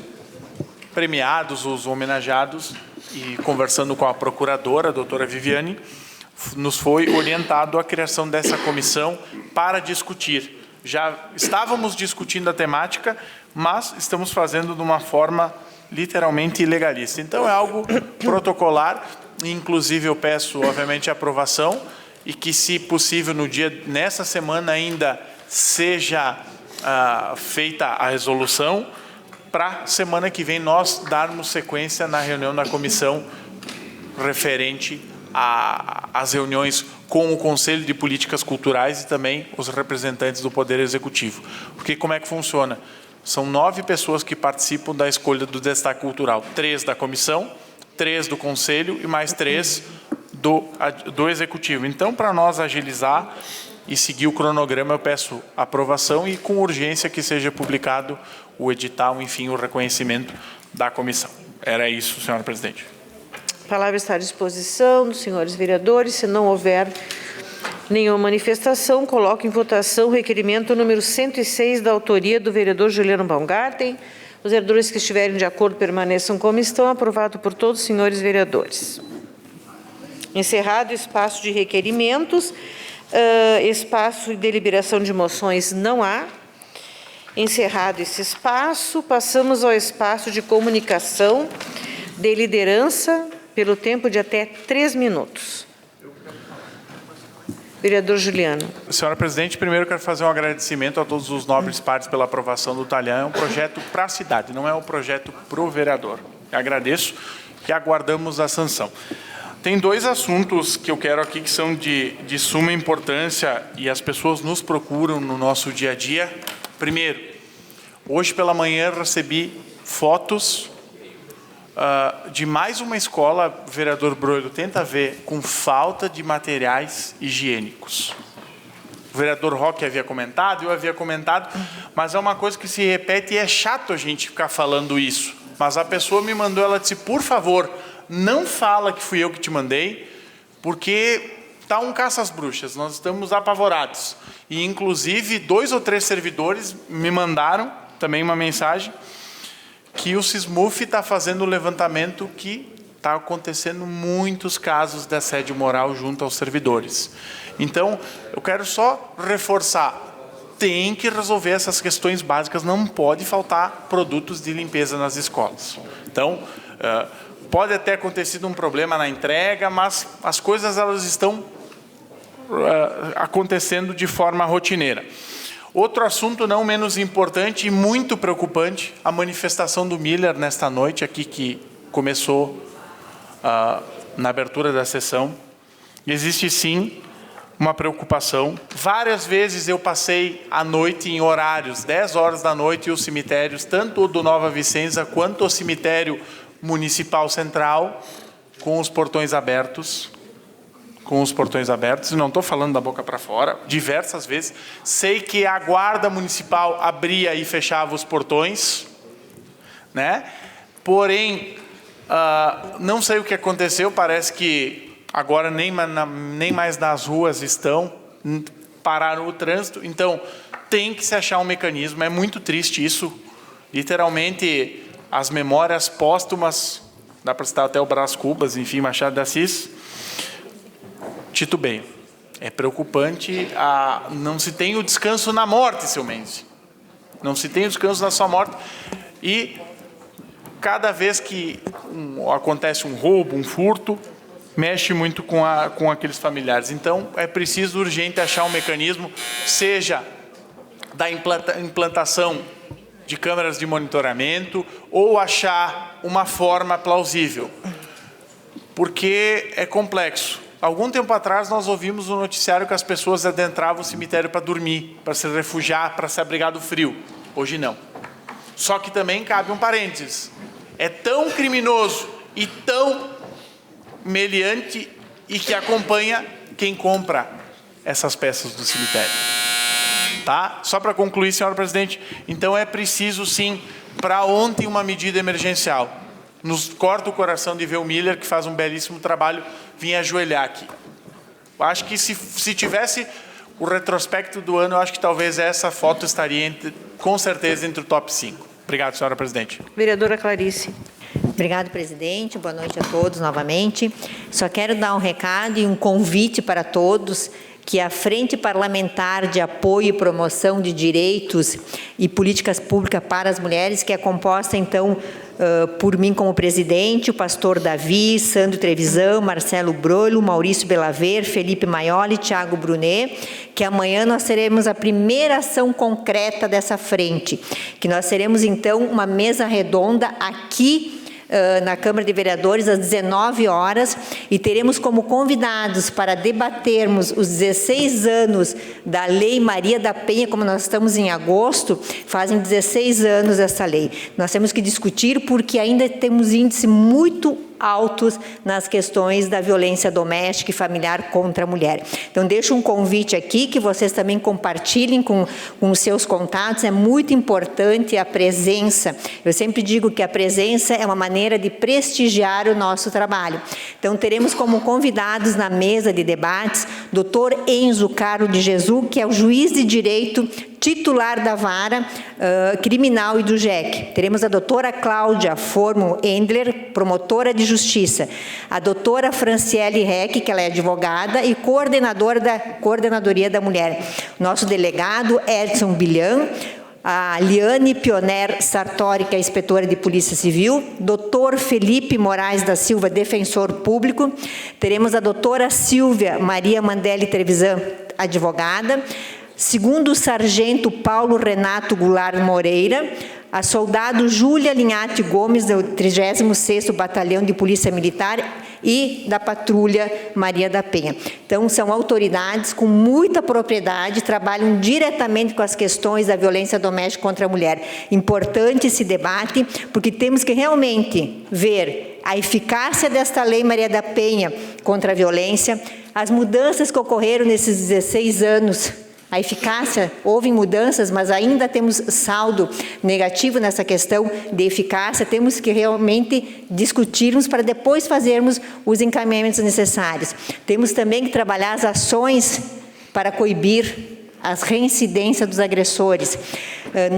premiados, os homenageados, e conversando com a procuradora, a doutora Viviane, nos foi orientado a criação dessa comissão para discutir. Já estávamos discutindo a temática, mas estamos fazendo de uma forma literalmente legalista. Então, é algo protocolar. Inclusive, eu peço, obviamente, a aprovação e que, se possível, nessa semana ainda seja feita a resolução para semana que vem nós darmos sequência na reunião da comissão referente às reuniões com o Conselho de Políticas Culturais e também os representantes do Poder Executivo. Porque como é que funciona? São 9 pessoas que participam da escolha do destaque cultural. 3 da comissão, 3 do Conselho e mais 3 do Executivo. Então, para nós agilizar e seguir o cronograma, eu peço aprovação e com urgência que seja publicado o edital, enfim, o reconhecimento da comissão. Era isso, senhora presidente. A palavra está à disposição dos senhores vereadores. Se não houver nenhuma manifestação, coloco em votação o requerimento número 106 da autoria do vereador Juliano Baumgarten. Os vereadores que estiverem de acordo permaneçam como estão. Aprovado por todos os senhores vereadores. Encerrado o espaço de requerimentos, espaço de deliberação de moções não há. Encerrado esse espaço, passamos ao espaço de comunicação de liderança pelo tempo de até 3 minutos. Vereador Juliano. Senhora presidente, primeiro quero fazer um agradecimento a todos os nobres pares pela aprovação do Talhão. É um projeto para a cidade, não é um projeto para o vereador. Eu agradeço e aguardamos a sanção. Tem 2 assuntos que eu quero aqui que são de suma importância e as pessoas nos procuram no nosso dia a dia. Primeiro, hoje pela manhã recebi fotos de mais uma escola, vereador Broilo, tenta ver, com falta de materiais higiênicos. O vereador Roque havia comentado, eu havia comentado, mas é uma coisa que se repete e é chato a gente ficar falando isso. Mas a pessoa me mandou, ela disse, por favor, não fala que fui eu que te mandei, porque está um caça às bruxas, nós estamos apavorados. E, inclusive, 2 ou 3 servidores me mandaram também uma mensagem que o SISMUF está fazendo o levantamento que está acontecendo muitos casos de assédio moral junto aos servidores. Então, eu quero só reforçar, tem que resolver essas questões básicas, não pode faltar produtos de limpeza nas escolas. Então, pode até ter acontecido um problema na entrega, mas as coisas elas estão acontecendo de forma rotineira. Outro assunto não menos importante e muito preocupante, a manifestação do Miller nesta noite aqui que começou na abertura da sessão. Existe sim uma preocupação. Várias vezes eu passei a noite em horários, 10 horas da noite, e os cemitérios, tanto o do Nova Vicenza quanto o cemitério municipal central, com os portões abertos. Não estou falando da boca para fora, diversas vezes. Sei que a guarda municipal abria e fechava os portões, né? Porém, não sei o que aconteceu, parece que agora nem mais nas ruas pararam o trânsito. Então, tem que se achar um mecanismo, é muito triste isso. Literalmente, as memórias póstumas, dá para citar até o Brás Cubas, enfim, Machado de Assis, titubeio. É preocupante, não se tem o descanso na morte, seu Mendes. Não se tem o descanso na sua morte. E cada vez que acontece um roubo, um furto, mexe muito com aqueles familiares. Então, é preciso urgente achar um mecanismo, seja da implantação de câmeras de monitoramento ou achar uma forma plausível. Porque é complexo. Algum tempo atrás, nós ouvimos no noticiário que as pessoas adentravam o cemitério para dormir, para se refugiar, para se abrigar do frio. Hoje não. Só que também cabe um parênteses. É tão criminoso e tão meliante e que acompanha quem compra essas peças do cemitério. Tá? Só para concluir, senhora presidente, então é preciso sim, para ontem, uma medida emergencial. Nos corta o coração de ver o Miller, que faz um belíssimo trabalho, vir ajoelhar aqui. Acho que se tivesse o retrospecto do ano, eu acho que talvez essa foto estaria, com certeza, entre o top 5. Obrigado, senhora presidente. Vereadora Clarice. Obrigado, presidente. Boa noite a todos novamente. Só quero dar um recado e um convite para todos que a Frente Parlamentar de Apoio e Promoção de Direitos e Políticas Públicas para as Mulheres, que é composta, então, por mim como presidente, o pastor Davi, Sandro Trevisan, Marcelo Broilo, Maurício Belaver, Felipe Maioli, Thiago Brunet, que amanhã nós teremos a primeira ação concreta dessa frente, que nós teremos, então, uma mesa redonda aqui na Câmara de Vereadores às 19 horas e teremos como convidados para debatermos os 16 anos da Lei Maria da Penha, como nós estamos em agosto, fazem 16 anos essa lei. Nós temos que discutir porque ainda temos índices muito altos nas questões da violência doméstica e familiar contra a mulher. Então, deixo um convite aqui, que vocês também compartilhem com os seus contatos, é muito importante a presença. Eu sempre digo que a presença é uma maneira de prestigiar o nosso trabalho. Então, teremos como convidados na mesa de debates, Dr. Enzo Caro de Jesus, que é o juiz de direito titular da Vara Criminal e do JEC. Teremos a doutora Cláudia Formo Endler, promotora de Justiça. A doutora Franciele Reck, que ela é advogada e coordenadora da Coordenadoria da Mulher. Nosso delegado, Edson Bilhan. A Liane Pioner Sartori, que é inspetora de Polícia Civil, doutor Felipe Moraes da Silva, defensor público, teremos a doutora Silvia Maria Mandelli Trevisan, advogada, segundo o sargento Paulo Renato Goulart Moreira, a soldado Júlia Linhati Gomes, do 36º Batalhão de Polícia Militar e da Patrulha Maria da Penha. Então, são autoridades com muita propriedade, trabalham diretamente com as questões da violência doméstica contra a mulher. Importante esse debate, porque temos que realmente ver a eficácia desta Lei Maria da Penha contra a violência, as mudanças que ocorreram nesses 16 anos. A eficácia, houve mudanças, mas ainda temos saldo negativo nessa questão de eficácia. Temos que realmente discutirmos para depois fazermos os encaminhamentos necessários. Temos também que trabalhar as ações para coibir as reincidências dos agressores,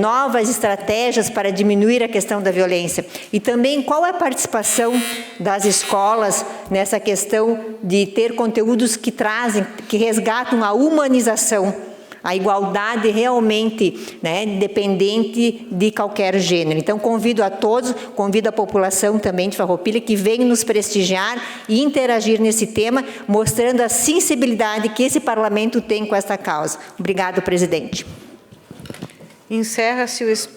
novas estratégias para diminuir a questão da violência. E também qual é a participação das escolas nessa questão de ter conteúdos que trazem, que resgatam a humanização, a igualdade realmente, né, independente de qualquer gênero. Então, convido a todos, convido a população também de Farroupilha que venha nos prestigiar e interagir nesse tema, mostrando a sensibilidade que esse parlamento tem com esta causa. Obrigado, presidente. Encerra-se o...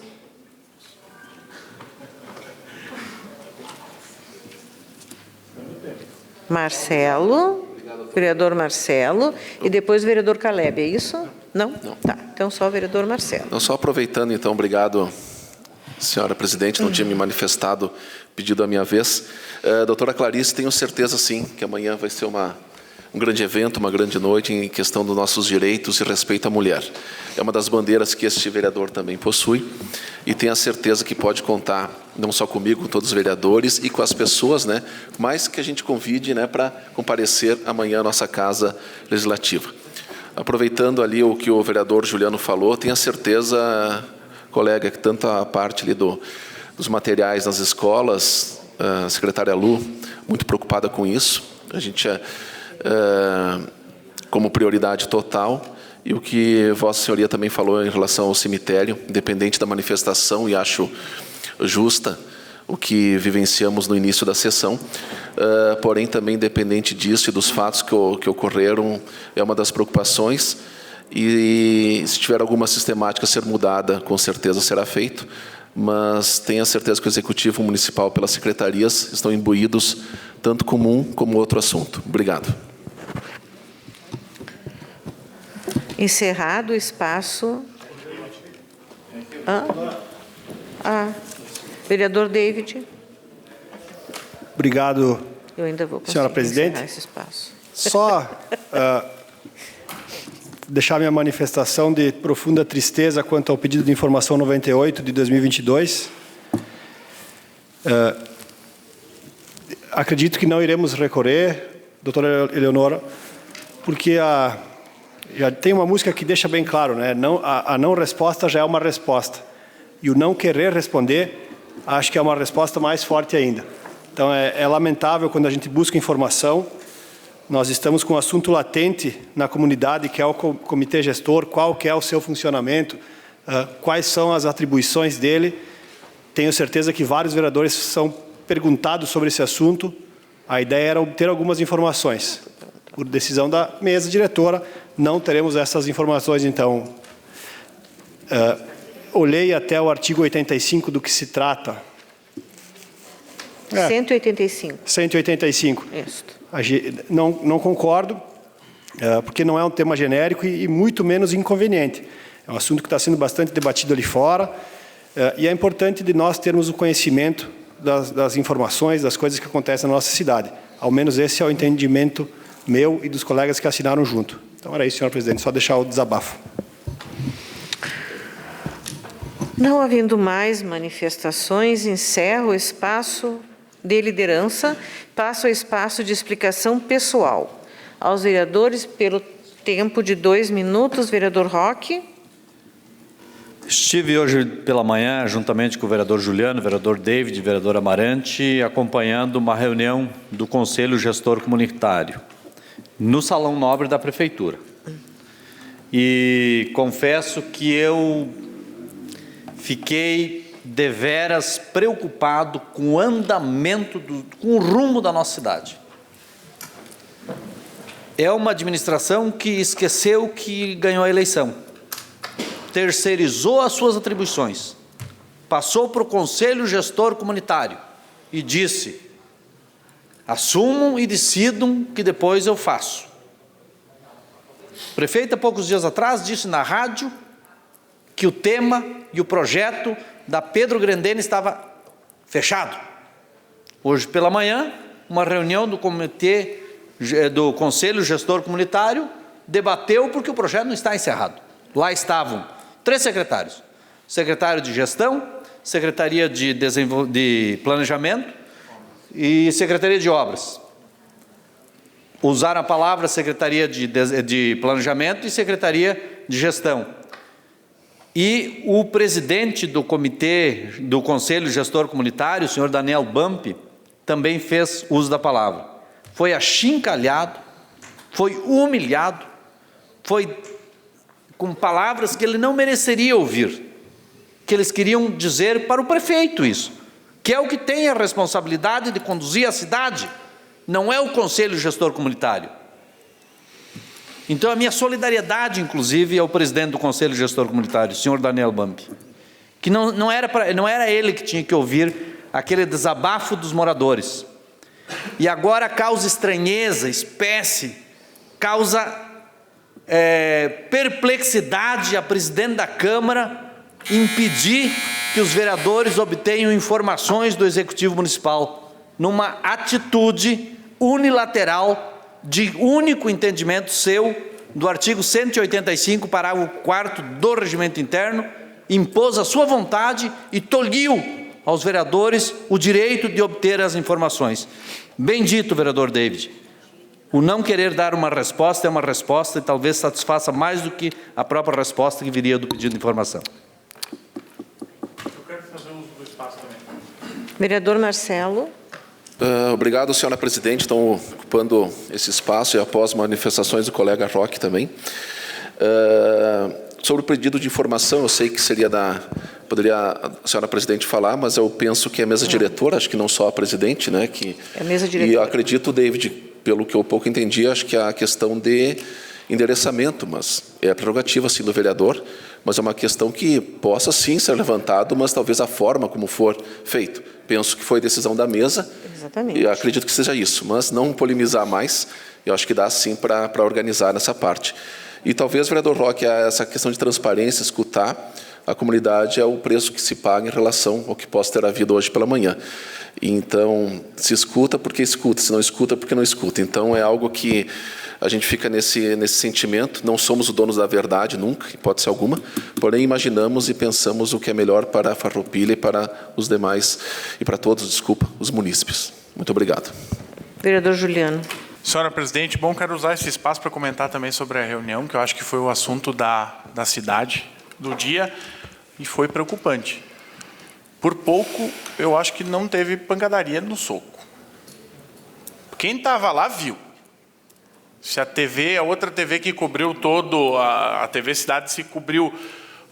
Marcelo, vereador Marcelo, e depois o vereador Caleb, é isso? Não? Não. Tá, então só o vereador Marcelo. Não, só aproveitando, então, obrigado, senhora presidente, não tinha me manifestado, pedido a minha vez. Doutora Clarice, tenho certeza, sim, que amanhã vai ser um grande evento, uma grande noite em questão dos nossos direitos e respeito à mulher. É uma das bandeiras que este vereador também possui e tenho a certeza que pode contar não só comigo, com todos os vereadores e com as pessoas, né, mas que a gente convide, né, para comparecer amanhã à nossa Casa Legislativa. Aproveitando ali o que o vereador Juliano falou, tenho a certeza, colega, que tanto a parte ali dos materiais nas escolas, a secretária Lu, muito preocupada com isso, a gente como prioridade total, e o que Vossa Senhoria também falou em relação ao cemitério, independente da manifestação, e acho justa o que vivenciamos no início da sessão, porém também independente disso e dos fatos que ocorreram, é uma das preocupações, e se tiver alguma sistemática a ser mudada, com certeza será feito, mas tenha certeza que o Executivo Municipal, pelas secretarias, estão imbuídos tanto como um como outro assunto. Obrigado. Encerrado o espaço... Vereador David. Obrigado, Eu ainda vou senhora presidente. Esse espaço. Só deixar minha manifestação de profunda tristeza quanto ao pedido de informação 98 de 2022. Acredito que não iremos recorrer, doutora Eleonora, porque já tem uma música que deixa bem claro, né? A não resposta já é uma resposta. E o não querer responder, acho que é uma resposta mais forte ainda. Então, é lamentável quando a gente busca informação. Nós estamos com um assunto latente na comunidade, que é o comitê gestor, qual que é o seu funcionamento, quais são as atribuições dele. Tenho certeza que vários vereadores são perguntados sobre esse assunto. A ideia era obter algumas informações. Por decisão da mesa diretora, não teremos essas informações, então. Olhei até o artigo 85 do que se trata 185. 185. Isso. Não concordo, porque não é um tema genérico e muito menos inconveniente. É um assunto que está sendo bastante debatido ali fora, e é importante de nós termos o conhecimento das informações, das coisas que acontecem na nossa cidade. Ao menos esse é o entendimento meu e dos colegas que assinaram junto. Então era isso, senhor presidente, só deixar o desabafo. Não havendo mais manifestações, encerro o espaço de liderança, passo ao espaço de explicação pessoal. Aos vereadores, pelo tempo de 2 minutos, vereador Roque. Estive hoje pela manhã, juntamente com o vereador Juliano, vereador David, vereador Amarante, acompanhando uma reunião do Conselho Gestor Comunitário, no Salão Nobre da Prefeitura. E confesso que eu fiquei deveras preocupado com o andamento, com o rumo da nossa cidade. É uma administração que esqueceu que ganhou a eleição. Terceirizou as suas atribuições, passou para o Conselho Gestor Comunitário e disse: assumam e decidam que depois eu faço. O prefeito, há poucos dias atrás, disse na rádio que o tema e o projeto da Pedro Grendene estava fechado. Hoje pela manhã, uma reunião do comitê do Conselho Gestor Comunitário debateu porque o projeto não está encerrado. Lá estavam 3 secretários: secretário de Gestão, Secretaria de Planejamento e Secretaria de Obras. Usaram a palavra Secretaria de Planejamento e Secretaria de Gestão. E o presidente do comitê do Conselho Gestor Comunitário, o senhor Daniel Bump, também fez uso da palavra. Foi achincalhado, foi humilhado, foi com palavras que ele não mereceria ouvir, que eles queriam dizer para o prefeito isso, que é o que tem a responsabilidade de conduzir a cidade, não é o Conselho Gestor Comunitário. Então a minha solidariedade, inclusive, ao presidente do Conselho Gestor Comunitário, o senhor Daniel Bump, que não era ele que tinha que ouvir aquele desabafo dos moradores. E agora causa estranheza, espécie, causa perplexidade a presidente da Câmara impedir que os vereadores obtenham informações do Executivo Municipal, numa atitude unilateral de único entendimento seu do artigo 185, parágrafo 4º do Regimento Interno, impôs a sua vontade e tolhiu aos vereadores o direito de obter as informações. Bendito, vereador David. O não querer dar uma resposta é uma resposta e talvez satisfaça mais do que a própria resposta que viria do pedido de informação. Eu quero fazer uso do espaço também. Vereador Marcelo. Obrigado, senhora presidente. Estão ocupando esse espaço e após manifestações do colega Roque também. Sobre o pedido de informação, eu sei que poderia a senhora presidente falar, mas eu penso que é a mesa diretora, acho que não só a presidente, né? É a mesa diretora. E eu acredito, David, pelo que eu pouco entendi, acho que a questão de endereçamento, mas é a prerrogativa, sim, do vereador, mas é uma questão que possa, sim, ser levantado, mas talvez a forma como for feito. Penso que foi decisão da mesa. Exatamente. E eu acredito que seja isso, mas não polemizar mais, eu acho que dá, sim, para organizar nessa parte. E talvez, vereador Roque, essa questão de transparência, escutar a comunidade é o preço que se paga em relação ao que possa ter havido hoje pela manhã. Então, se escuta porque escuta, se não escuta porque não escuta. Então, é algo que a gente fica nesse sentimento, não somos os donos da verdade nunca, hipótese alguma, porém imaginamos e pensamos o que é melhor para a Farroupilha e para os demais, e para todos, desculpa, os munícipes. Muito obrigado. Vereador Juliano. Senhora presidente, bom, quero usar esse espaço para comentar também sobre a reunião, que eu acho que foi o assunto da cidade do dia e foi preocupante. Por pouco, eu acho que não teve pancadaria no soco. Quem estava lá viu. Se a outra TV que cobriu todo, a TV Cidade se cobriu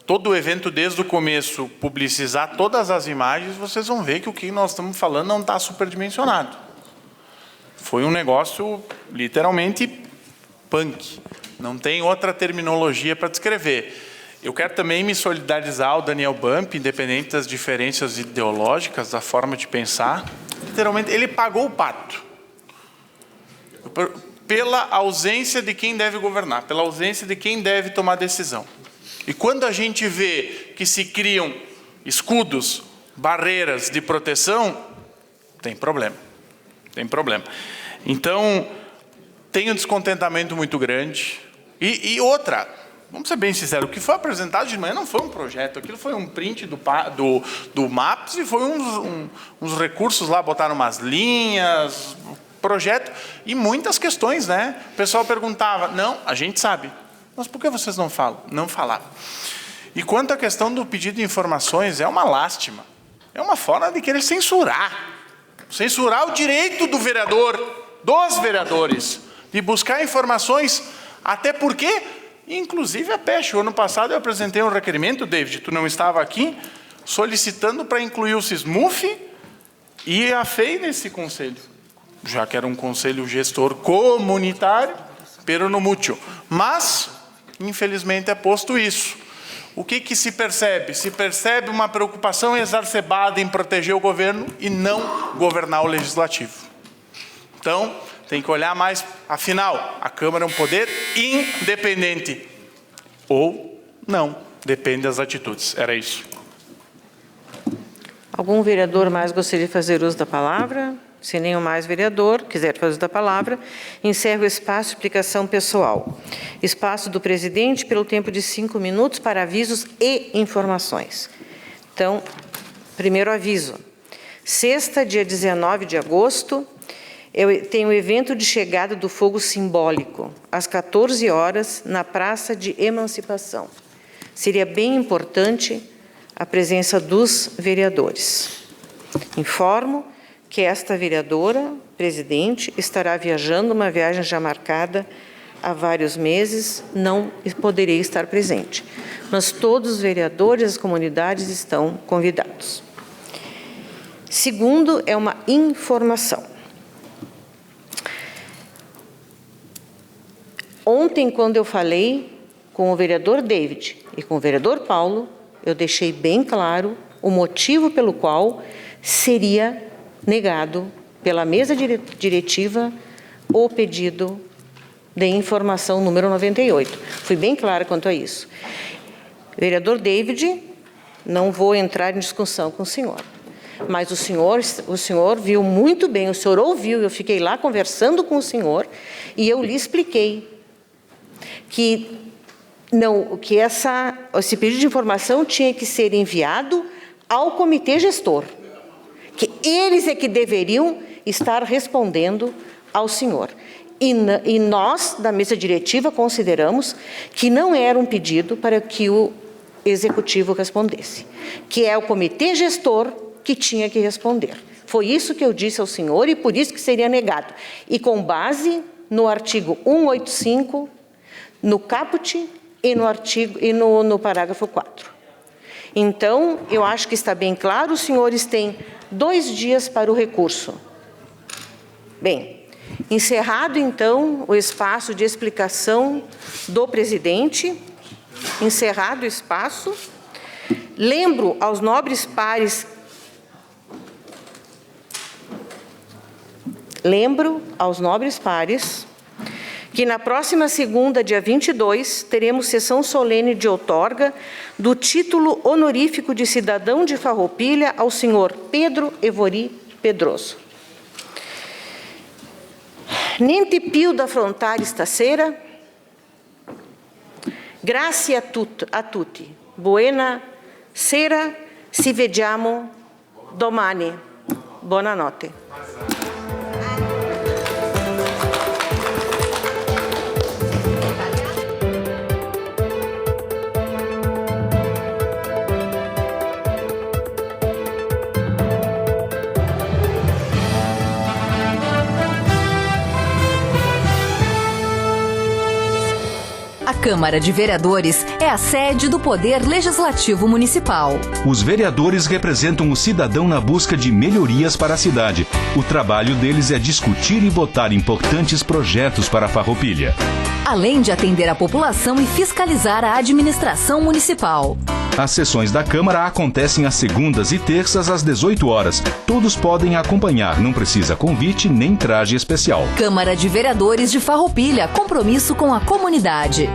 todo o evento desde o começo, publicizar todas as imagens, vocês vão ver que o que nós estamos falando não está superdimensionado. Foi um negócio literalmente punk. Não tem outra terminologia para descrever. Eu quero também me solidarizar ao Daniel Bump, independente das diferenças ideológicas, da forma de pensar. literalmente, ele pagou o pato. Pela ausência de quem deve governar, pela ausência de quem deve tomar decisão. E quando a gente vê que se criam escudos, barreiras de proteção, tem problema. Tem problema. Então, tem um descontentamento muito grande. E outra, vamos ser bem sinceros, o que foi apresentado de manhã não foi um projeto, aquilo foi um print do Maps e foi uns recursos lá, botaram umas linhas, projeto e muitas questões, né? O pessoal perguntava, não, a gente sabe, mas por que vocês não falam? Não falaram. E quanto à questão do pedido de informações, é uma lástima, é uma forma de querer censurar o direito do vereador, dos vereadores, de buscar informações, até porque, inclusive a PECH, o ano passado eu apresentei um requerimento, David, tu não estava aqui, solicitando para incluir o SISMUF e a FEI nesse conselho, já que era um conselho gestor comunitário, pero no mútuo. Mas, infelizmente, é posto isso. O que se percebe? Se percebe uma preocupação exacerbada em proteger o governo e não governar o legislativo. Então, tem que olhar mais, afinal, a Câmara é um poder independente. Ou não, depende das atitudes. Era isso. Algum vereador mais gostaria de fazer uso da palavra? Se nenhum mais vereador quiser fazer uso da palavra, encerro o espaço de explicação pessoal. Espaço do presidente pelo tempo de 5 minutos para avisos e informações. Então, primeiro aviso. Sexta, dia 19 de agosto, tem o evento de chegada do fogo simbólico, às 14 horas, na Praça de Emancipação. Seria bem importante a presença dos vereadores. Informo que esta vereadora, presidente, estará viajando, uma viagem já marcada há vários meses, não poderei estar presente. Mas todos os vereadores das comunidades estão convidados. Segundo, é uma informação. Ontem, quando eu falei com o vereador David e com o vereador Paulo, eu deixei bem claro o motivo pelo qual seria negado pela mesa diretiva o pedido de informação número 98. Fui bem clara quanto a isso. Vereador David, não vou entrar em discussão com o senhor, mas o senhor viu muito bem, o senhor ouviu, eu fiquei lá conversando com o senhor e eu lhe expliquei que esse pedido de informação tinha que ser enviado ao comitê gestor, que eles é que deveriam estar respondendo ao senhor. E nós, da mesa diretiva, consideramos que não era um pedido para que o executivo respondesse, que é o comitê gestor que tinha que responder. Foi isso que eu disse ao senhor e por isso que seria negado. E com base no artigo 185, no caput e no parágrafo 4. Então, eu acho que está bem claro, os senhores têm 2 dias para o recurso. Bem, encerrado, então, o espaço de explicação do presidente, encerrado o espaço, lembro aos nobres pares que na próxima segunda, dia 22, teremos sessão solene de outorga do título honorífico de cidadão de Farroupilha ao senhor Pedro Evori Pedroso. Nente pio d'affrontare stasera, grazie a tutti, buona sera, ci vediamo domani. Buonanotte. A Câmara de Vereadores é a sede do Poder Legislativo Municipal. Os vereadores representam o cidadão na busca de melhorias para a cidade. O trabalho deles é discutir e votar importantes projetos para a Farroupilha. Além de atender a população e fiscalizar a administração municipal. As sessões da Câmara acontecem às segundas e terças às 18 horas. Todos podem acompanhar, não precisa convite nem traje especial. Câmara de Vereadores de Farroupilha, compromisso com a comunidade.